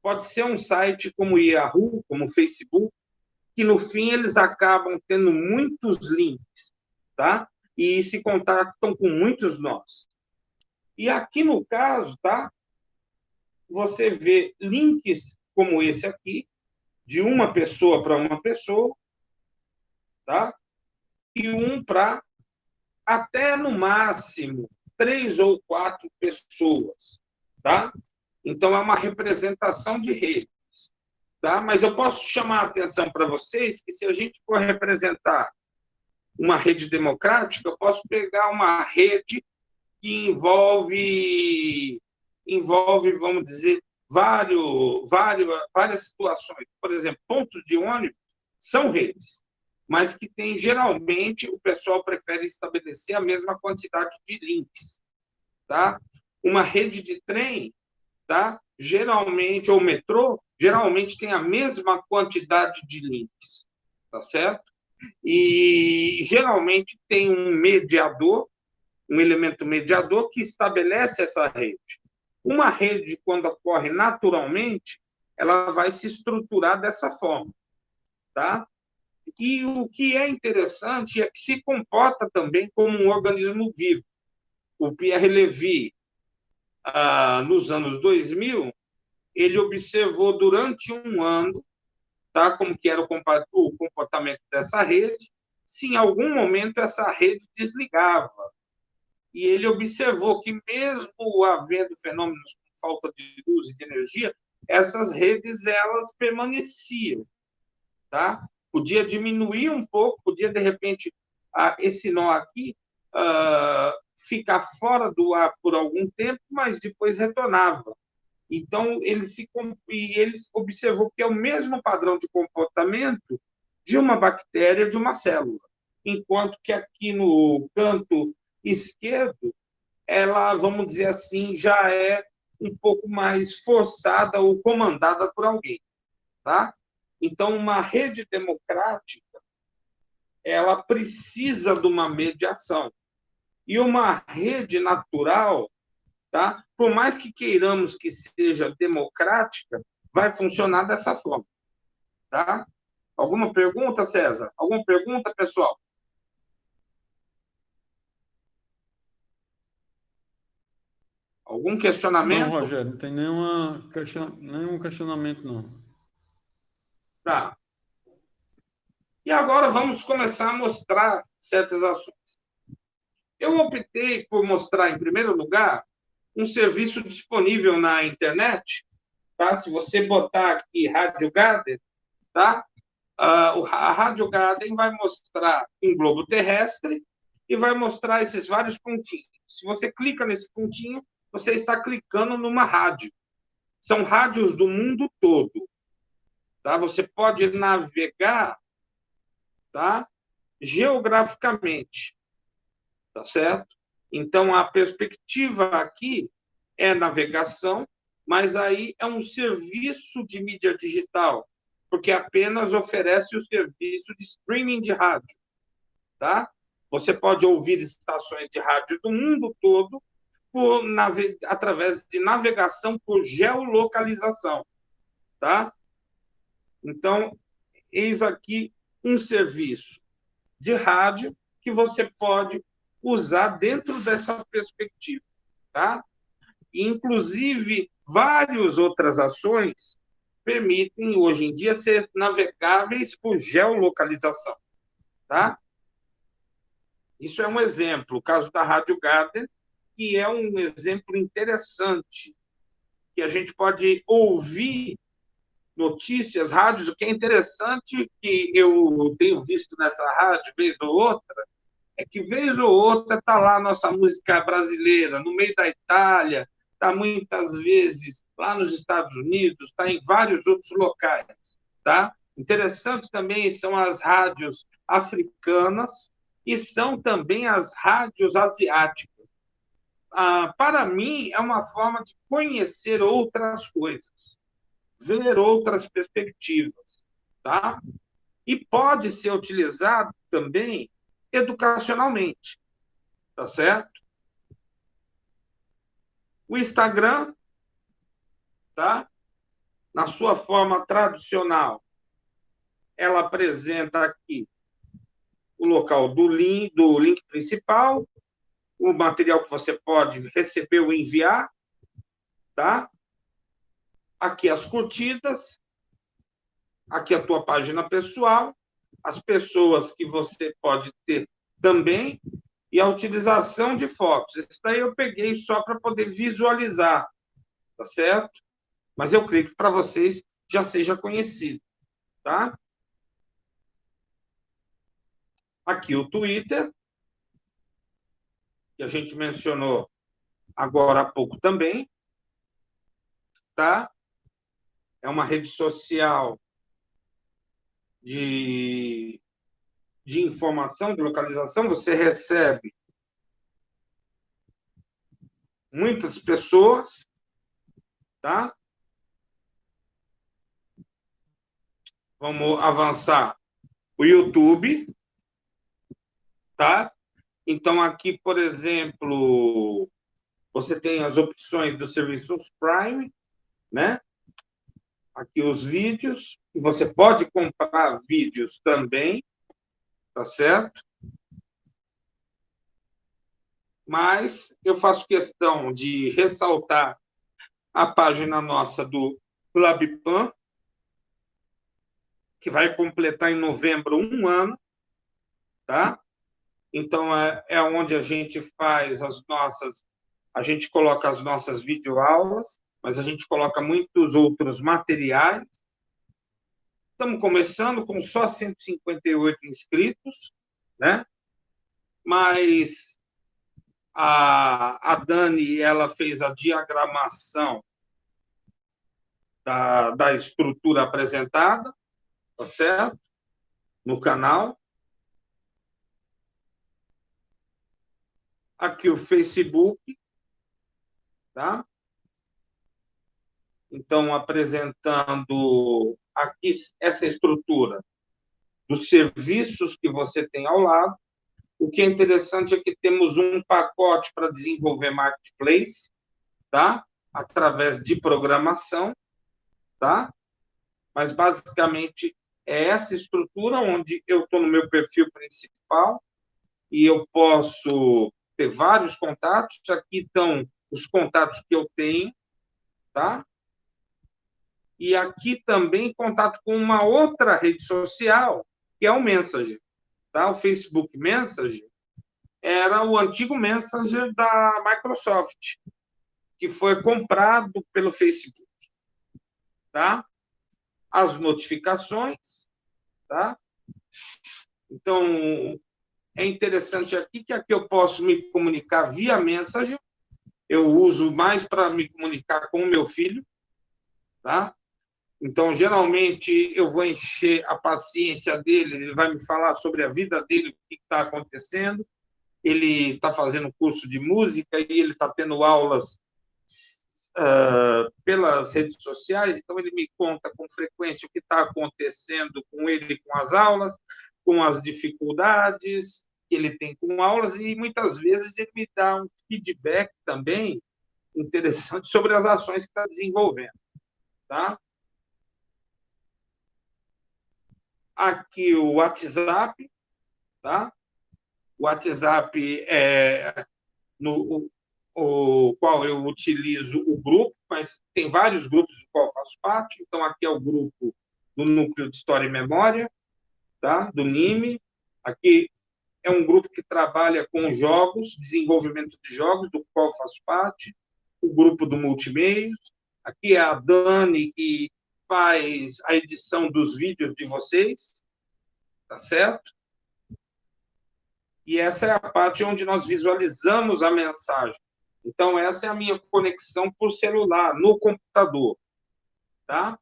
pode ser um site como o Yahoo, como o Facebook, que no fim eles acabam tendo muitos links, tá? E se contactam com muitos nós. E aqui no caso, tá? Você vê links como esse aqui, de uma pessoa para uma pessoa, tá? E um para até no máximo 3 ou 4 pessoas, tá? Então é uma representação de redes, tá? Mas eu posso chamar a atenção para vocês que se a gente for representar uma rede democrática, eu posso pegar uma rede que envolve, vamos dizer, várias situações. Por exemplo, pontos de ônibus são redes, mas que tem, geralmente, o pessoal prefere estabelecer a mesma quantidade de links, tá? Uma rede de trem, tá? Geralmente, ou metrô, geralmente tem a mesma quantidade de links, tá certo? E, geralmente, tem um mediador, um elemento mediador que estabelece essa rede. Uma rede, quando ocorre naturalmente, ela vai se estruturar dessa forma, tá? E o que é interessante é que se comporta também como um organismo vivo. O Pierre Levy, nos anos 2000, ele observou durante um ano, tá, como que era o comportamento dessa rede, se em algum momento essa rede desligava. E ele observou que, mesmo havendo fenômenos com falta de luz e de energia, essas redes elas permaneciam, tá? Podia diminuir um pouco, podia, de repente, esse nó aqui ficar fora do ar por algum tempo, mas depois retornava. Então, ele observou que é o mesmo padrão de comportamento de uma bactéria, de uma célula. Enquanto que aqui no canto esquerdo, ela, vamos dizer assim, já é um pouco mais forçada ou comandada por alguém, tá? Então, uma rede democrática, ela precisa de uma mediação. E uma rede natural, tá? Por mais que queiramos que seja democrática, vai funcionar dessa forma, tá? Alguma pergunta, César? Alguma pergunta, pessoal? Algum questionamento? Não, Rogério, não tem nenhum questionamento, não. Tá. E agora vamos começar a mostrar certas ações. Eu optei por mostrar, em primeiro lugar, um serviço disponível na internet, tá? Se você botar aqui Rádio Garden, tá? A Rádio Garden vai mostrar um globo terrestre e vai mostrar esses vários pontinhos. Se você clica nesse pontinho, você está clicando numa rádio. São rádios do mundo todo, tá? Você pode navegar, tá? Geograficamente, tá certo? Então, a perspectiva aqui é navegação, mas aí é um serviço de mídia digital, porque apenas oferece o serviço de streaming de rádio, tá? Você pode ouvir estações de rádio do mundo todo através de navegação por geolocalização, tá? Então, eis aqui um serviço de rádio que você pode usar dentro dessa perspectiva, tá? E, inclusive, várias outras ações permitem, hoje em dia, ser navegáveis por geolocalização, tá? Isso é um exemplo, o caso da Rádio Garden, que é um exemplo interessante, que a gente pode ouvir notícias, rádios. O que é interessante, que eu tenho visto nessa rádio, vez ou outra, é que vez ou outra está lá a nossa música brasileira, no meio da Itália, está muitas vezes lá nos Estados Unidos, está em vários outros locais. Tá? Interessante também são as rádios africanas e são também as rádios asiáticas. Para mim, é uma forma de conhecer outras coisas, ver outras perspectivas. Tá? E pode ser utilizado também educacionalmente, tá certo? O Instagram, tá? Na sua forma tradicional, ela apresenta aqui o local do link principal, o material que você pode receber ou enviar, tá? Aqui as curtidas, aqui a tua página pessoal, as pessoas que você pode ter também, e a utilização de fotos. Isso daí eu peguei só para poder visualizar, tá certo? Mas eu creio que para vocês já seja conhecido, tá? Aqui o Twitter, que a gente mencionou agora há pouco também, tá? É uma rede social de informação, de localização. Você recebe muitas pessoas, tá? Vamos avançar. O YouTube, tá? Então, aqui, por exemplo, você tem as opções dos serviços Prime, né? Aqui os vídeos, e você pode comprar vídeos também, tá certo? Mas eu faço questão de ressaltar a página nossa do LabPan, que vai completar em novembro 1 ano, tá? Então, é onde a gente faz a gente coloca as nossas videoaulas, mas a gente coloca muitos outros materiais. Estamos começando com só 158 inscritos, né? Mas a Dani, ela fez a diagramação da estrutura apresentada, tá certo? No canal. Aqui o Facebook, tá? Então, apresentando aqui essa estrutura dos serviços que você tem ao lado. O que é interessante é que temos um pacote para desenvolver marketplace, tá? Através de programação, tá? Mas, basicamente, é essa estrutura onde eu estou no meu perfil principal e eu posso ter vários contatos. Aqui estão os contatos que eu tenho, tá? E aqui também contato com uma outra rede social, que é o Messenger, tá? O Facebook Messenger era o antigo Messenger da Microsoft, que foi comprado pelo Facebook, tá? As notificações, tá? Então, é interessante aqui que eu posso me comunicar via Messenger. Eu uso mais para me comunicar com o meu filho, tá? Então, geralmente, eu vou encher a paciência dele, ele vai me falar sobre a vida dele, o que está acontecendo. Ele está fazendo curso de música e ele está tendo aulas pelas redes sociais, então ele me conta com frequência o que está acontecendo com ele, com as aulas, com as dificuldades que ele tem com aulas, e muitas vezes ele me dá um feedback também interessante sobre as ações que está desenvolvendo. Tá? Aqui o WhatsApp, tá? O WhatsApp é o qual eu utilizo o grupo, mas tem vários grupos do qual eu faço parte. Então, aqui é o grupo do Núcleo de História e Memória, tá? Do NIME. Aqui é um grupo que trabalha com jogos, desenvolvimento de jogos, do qual eu faço parte. O grupo do Multimeios. Aqui é a Dani, que faz a edição dos vídeos de vocês, tá certo? e essa é a parte onde nós visualizamos a mensagem. Então, essa é a minha conexão por celular, no computador. Tá?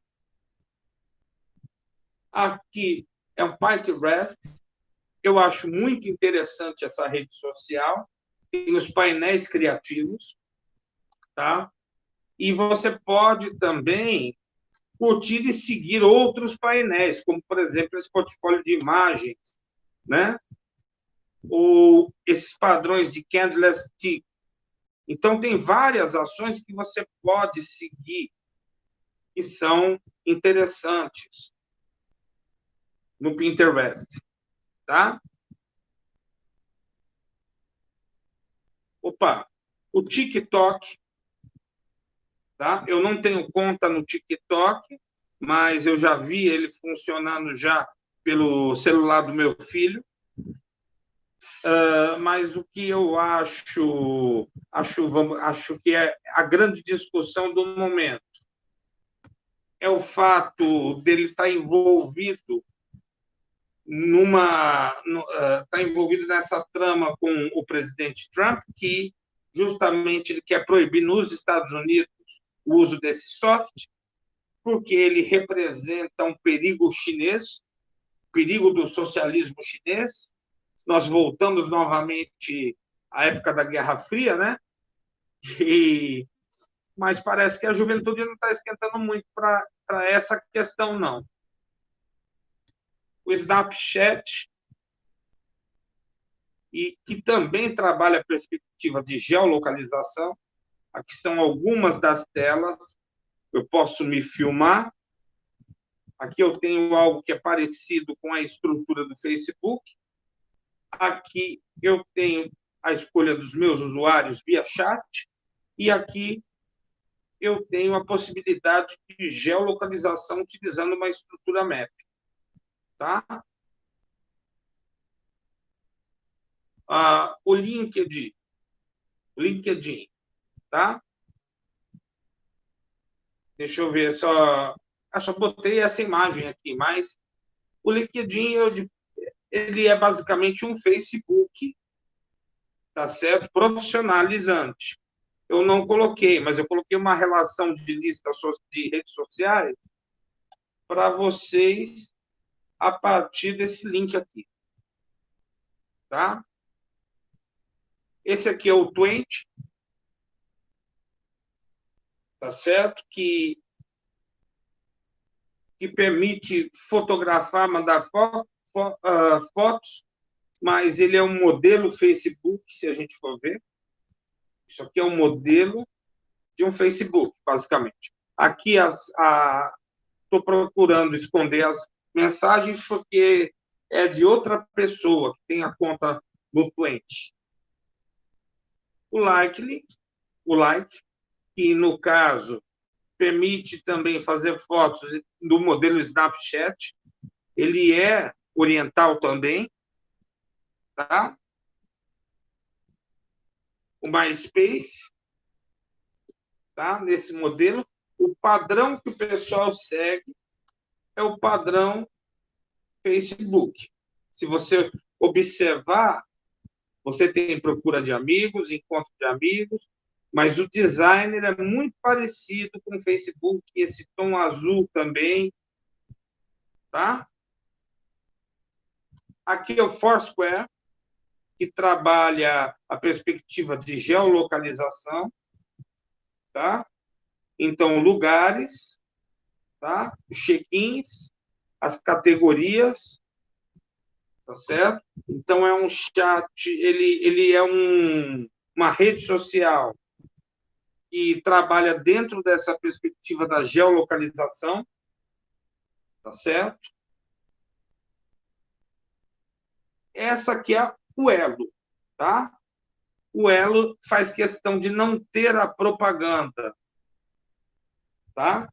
Aqui é um Pinterest. Eu acho muito interessante essa rede social. Tem os painéis criativos. Tá? E você pode também curtir e seguir outros painéis, como, por exemplo, esse portfólio de imagens, né? Ou esses padrões de candlestick. Então, tem várias ações que você pode seguir que são interessantes no Pinterest, tá? Opa, o TikTok, tá? Eu não tenho conta no TikTok, mas eu já vi ele funcionando já pelo celular do meu filho. Mas o que eu acho que é a grande discussão do momento é o fato dele estar envolvido nessa trama com o presidente Trump, que justamente ele quer proibir nos Estados Unidos o uso desse software, porque ele representa um perigo chinês, perigo do socialismo chinês. Nós voltamos novamente à época da Guerra Fria, né? Mas parece que a juventude não está esquentando muito para essa questão, não. O Snapchat, e que também trabalha a perspectiva de geolocalização. Aqui são algumas das telas. Eu posso me filmar. Aqui eu tenho algo que é parecido com a estrutura do Facebook. Aqui eu tenho a escolha dos meus usuários via chat. E aqui eu tenho a possibilidade de geolocalização utilizando uma estrutura map. Tá? O LinkedIn, tá? Deixa eu ver, só botei essa imagem aqui, mas o LinkedIn ele é basicamente um Facebook, tá certo? Profissionalizante. Eu não coloquei, mas eu coloquei uma relação de lista de redes sociais para vocês a partir desse link aqui, tá? Esse aqui é o Twenty, tá certo? Que permite fotografar, mandar fotos, mas ele é um modelo Facebook, se a gente for ver. Isso aqui é um modelo de um Facebook, basicamente. Aqui estou procurando esconder as mensagens porque é de outra pessoa que tem a conta no Twenty. O Like, que no caso permite também fazer fotos do modelo Snapchat. Ele é oriental também, tá? O MySpace, tá? Nesse modelo, o padrão que o pessoal segue é o padrão Facebook. Se você observar, você tem procura de amigos, encontro de amigos, mas o designer é muito parecido com o Facebook, esse tom azul também, tá? Aqui é o Foursquare, que trabalha a perspectiva de geolocalização, tá? Então, lugares, tá? Os check-ins, as categorias, tá certo? Então, é um chat, ele é uma rede social que trabalha dentro dessa perspectiva da geolocalização, tá certo? Essa aqui é o Elo, tá? O Elo faz questão de não ter a propaganda, tá?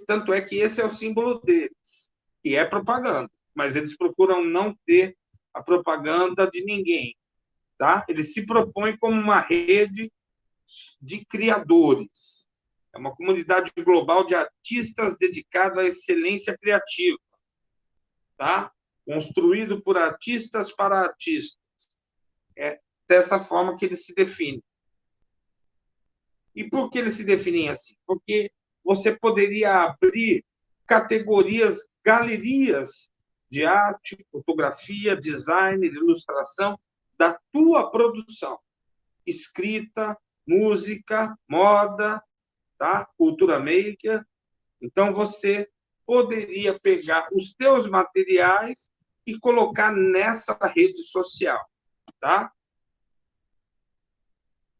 Tanto é que esse é o símbolo deles, que é propaganda, mas eles procuram não ter a propaganda de ninguém, tá? Eles se propõem como uma rede de criadores. É uma comunidade global de artistas dedicada à excelência criativa, tá? Construído por artistas para artistas. É dessa forma que eles se definem. E por que eles se definem assim? Porque você poderia abrir categorias, galerias de arte, fotografia, design, ilustração da tua produção. Escrita, música, moda, tá? Cultura maker. Então, você poderia pegar os teus materiais e colocar nessa rede social, tá?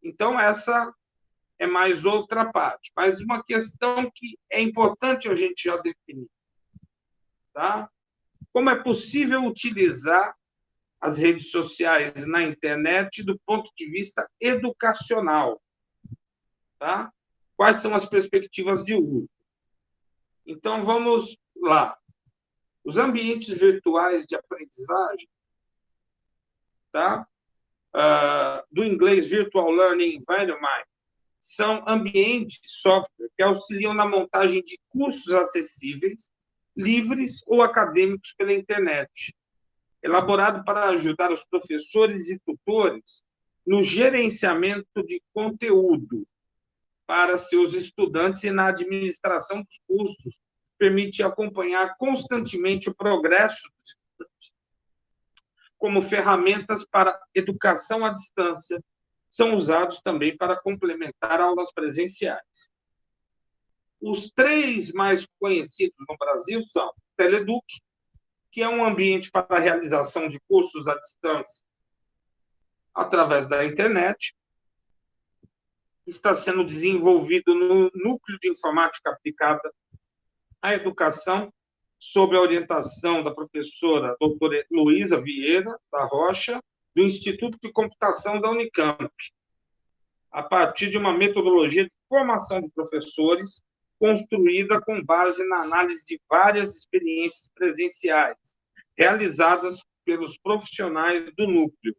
Então, essa é mais outra parte. Mas uma questão que é importante a gente já definir, tá? Como é possível utilizar as redes sociais na internet do ponto de vista educacional, tá? Quais são as perspectivas de uso? Então, vamos lá. Os ambientes virtuais de aprendizagem, tá? Do inglês Virtual Learning Environment, são ambientes de software que auxiliam na montagem de cursos acessíveis, livres ou acadêmicos pela internet, elaborado para ajudar os professores e tutores no gerenciamento de conteúdo para seus estudantes e na administração dos cursos, permite acompanhar constantemente o progresso dos estudantes. Como ferramentas para educação à distância, são usados também para complementar aulas presenciais. Os 3 mais conhecidos no Brasil são o Teleduc, que é um ambiente para a realização de cursos à distância através da internet. Está sendo desenvolvido no Núcleo de Informática Aplicada à Educação, sob a orientação da professora doutora Luísa Vieira da Rocha, do Instituto de Computação da Unicamp, a partir de uma metodologia de formação de professores construída com base na análise de várias experiências presenciais, realizadas pelos profissionais do núcleo.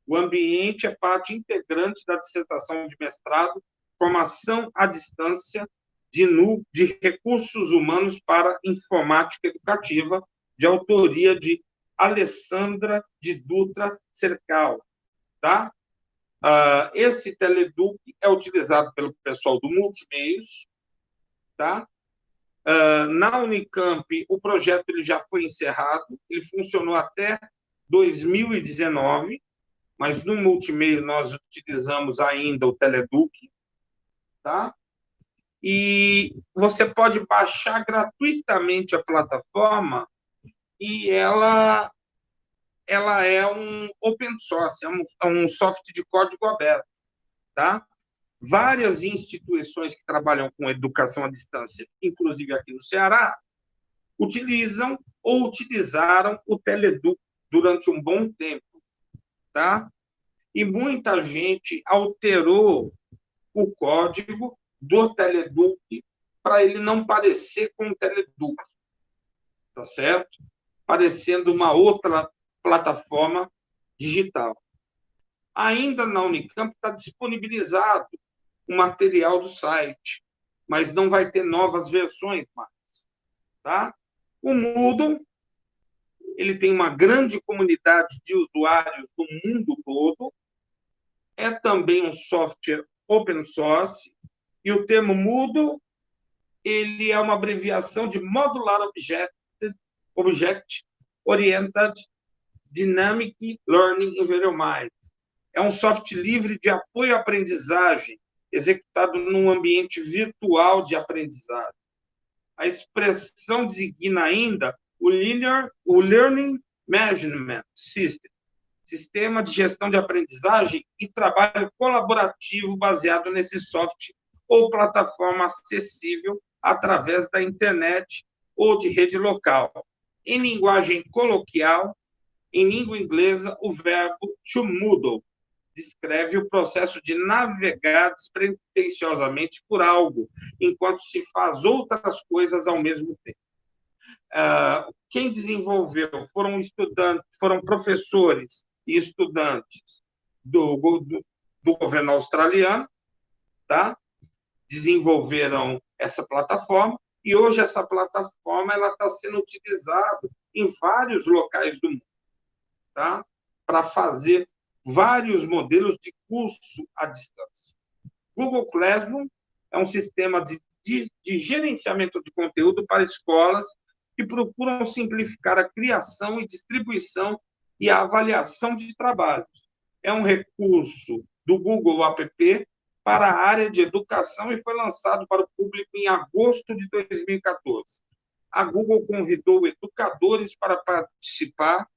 O ambiente é parte integrante da dissertação de mestrado, formação à distância de recursos humanos para informática educativa, de autoria de Alessandra de Dutra Cercal, tá? Esse Teleduc é utilizado pelo pessoal do Multimeios, tá? Na Unicamp, o projeto ele já foi encerrado, ele funcionou até 2019, mas no Multimeio nós utilizamos ainda o Teleduc, tá? E você pode baixar gratuitamente a plataforma e ela é um open source, é um software de código aberto, tá? Várias instituições que trabalham com educação à distância, inclusive aqui no Ceará, utilizam ou utilizaram o Teleduc durante um bom tempo, tá? E muita gente alterou o código do Teleduc para ele não parecer com o Teleduc, tá certo? Parecendo uma outra plataforma digital. Ainda na Unicamp está disponibilizado o material do site, mas não vai ter novas versões mais, tá? O Moodle, ele tem uma grande comunidade de usuários do mundo todo, é também um software open source, e o termo Moodle, ele é uma abreviação de Modular Object Oriented Dynamic Learning Environment. É um software livre de apoio à aprendizagem, executado num ambiente virtual de aprendizagem. A expressão designa ainda o Learning Management System, sistema de gestão de aprendizagem e trabalho colaborativo baseado nesse software ou plataforma acessível através da internet ou de rede local. Em linguagem coloquial, em língua inglesa, o verbo to Moodle descreve o processo de navegar despretensiosamente por algo, enquanto se faz outras coisas ao mesmo tempo. Quem desenvolveu foram professores e estudantes do governo australiano, tá? Desenvolveram essa plataforma e hoje essa plataforma ela está sendo utilizada em vários locais do mundo, tá? Para fazer vários modelos de curso à distância. Google Classroom é um sistema de gerenciamento de conteúdo para escolas que procuram simplificar a criação e distribuição e a avaliação de trabalhos. É um recurso do Google App para a área de educação e foi lançado para o público em agosto de 2014. A Google convidou educadores para participar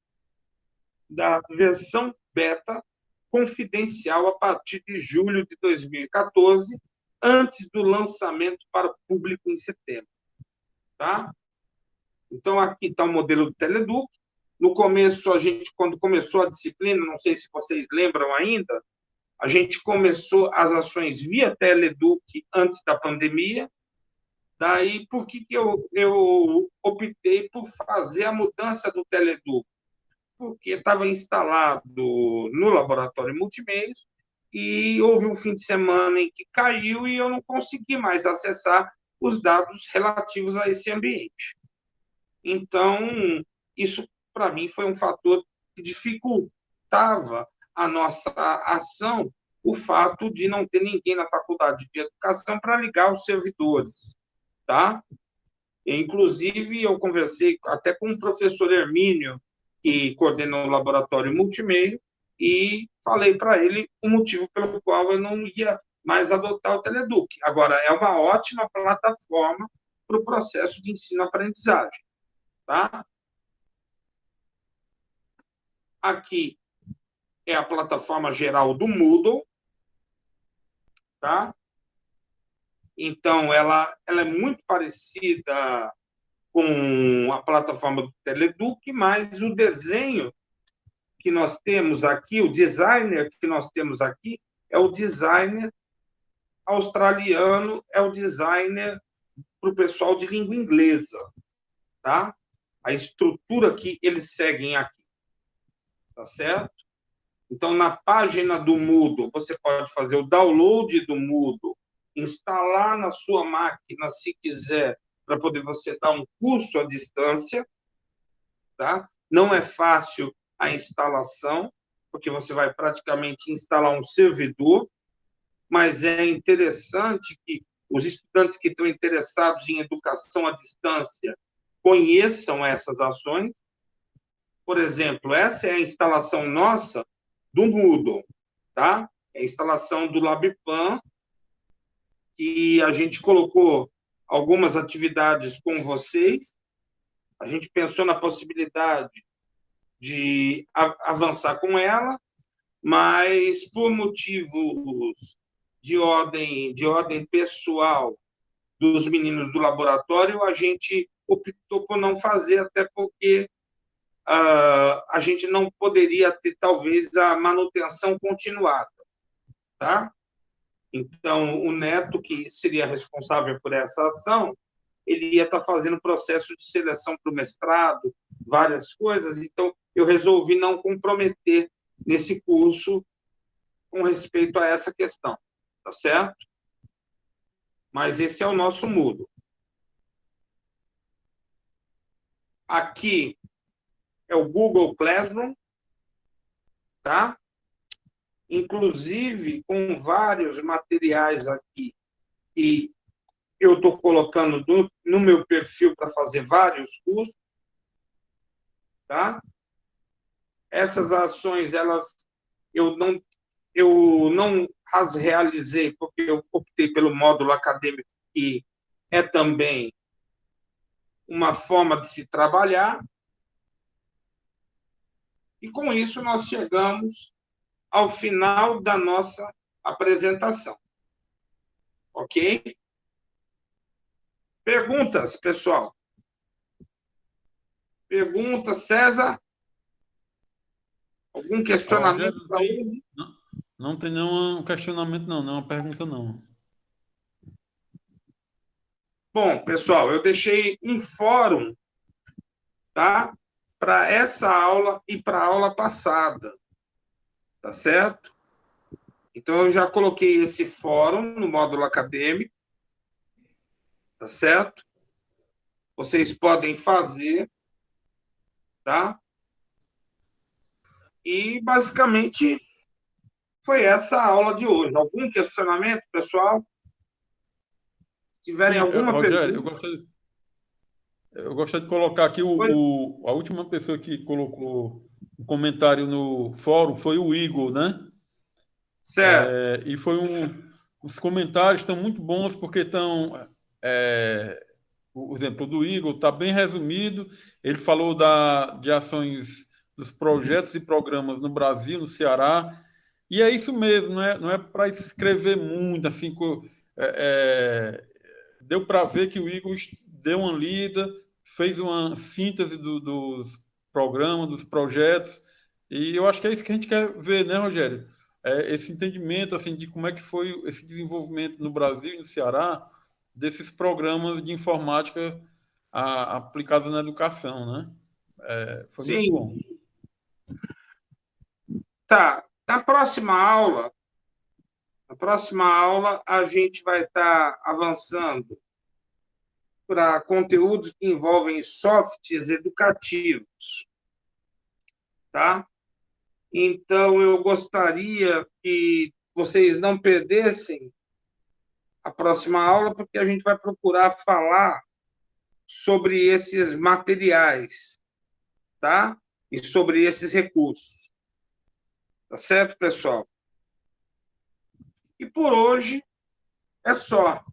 da versão beta confidencial a partir de julho de 2014, antes do lançamento para o público em setembro. Tá? Então, aqui está o modelo do Teleduc. No começo, quando começou a disciplina, não sei se vocês lembram ainda, a gente começou as ações via Teleduc antes da pandemia. Daí, por que eu optei por fazer a mudança do Teleduc? Porque estava instalado no laboratório multimeios e houve um fim de semana em que caiu e eu não consegui mais acessar os dados relativos a esse ambiente. Então, isso, para mim, foi um fator que dificultava a nossa ação, o fato de não ter ninguém na faculdade de educação para ligar os servidores. Tá? Inclusive, eu conversei até com o professor Hermínio, que coordena o laboratório multimeio, e falei para ele o motivo pelo qual eu não ia mais adotar o Teleduc. Agora, é uma ótima plataforma para o processo de ensino-aprendizagem. Tá? Aqui é a plataforma geral do Moodle. Tá? Então, ela é muito parecida com a plataforma do Teleduc, mas o desenho que nós temos aqui, o designer que nós temos aqui, é o designer australiano, é o designer para o pessoal de língua inglesa. Tá? A estrutura que eles seguem aqui. Tá certo? Então, na página do Moodle, você pode fazer o download do Moodle, instalar na sua máquina, se quiser, para poder você dar um curso à distância. Tá? Não é fácil a instalação, porque você vai praticamente instalar um servidor, mas é interessante que os estudantes que estão interessados em educação à distância conheçam essas ações. Por exemplo, essa é a instalação nossa do Moodle, tá? É a instalação do LabPan, e a gente colocou algumas atividades com vocês. A gente pensou na possibilidade de avançar com ela, mas por motivos de ordem pessoal dos meninos do laboratório, a gente optou por não fazer, até porque a gente não poderia ter, talvez, a manutenção continuada. Tá? Então, o Neto, que seria responsável por essa ação, ele ia estar fazendo processo de seleção para o mestrado, várias coisas, então eu resolvi não comprometer nesse curso com respeito a essa questão, tá certo? Mas esse é o nosso Moodle. Aqui é o Google Classroom, tá? Inclusive com vários materiais aqui, e eu estou colocando no meu perfil para fazer vários cursos. Tá? Essas ações, eu não as realizei porque eu optei pelo módulo acadêmico, que é também uma forma de se trabalhar. E com isso nós chegamos ao final da nossa apresentação. Ok? Perguntas, pessoal? Pergunta, César? Algum questionamento para ele? Não tem nenhum questionamento, não. Nenhuma pergunta, não. Bom, pessoal, eu deixei um fórum, tá? Para essa aula e para a aula passada. Tá certo? Então, eu já coloquei esse fórum no módulo acadêmico. Tá certo? Vocês podem fazer, tá? E, basicamente, foi essa a aula de hoje. Algum questionamento, pessoal? Se tiverem alguma Rogério, pergunta... eu gostaria de colocar aqui Pois, a última pessoa que colocou um comentário no fórum foi o Igor, né? certo. E os comentários estão muito bons porque estão, o exemplo do Igor está bem resumido. Ele falou de ações dos projetos e programas no Brasil, no Ceará, e é isso mesmo, não é para escrever muito, assim, deu para ver que o Igor deu uma lida, fez uma síntese dos programas, dos projetos, e eu acho que é isso que a gente quer ver, né, Rogério? Esse entendimento assim de como é que foi esse desenvolvimento no Brasil e no Ceará desses programas de informática aplicados na educação, né? Foi muito Sim, bom. tá. Na próxima aula, a gente vai estar avançando para conteúdos que envolvem softs educativos, tá? Então, eu gostaria que vocês não perdessem a próxima aula, porque a gente vai procurar falar sobre esses materiais, tá? E sobre esses recursos. Tá certo, pessoal? E por hoje é só.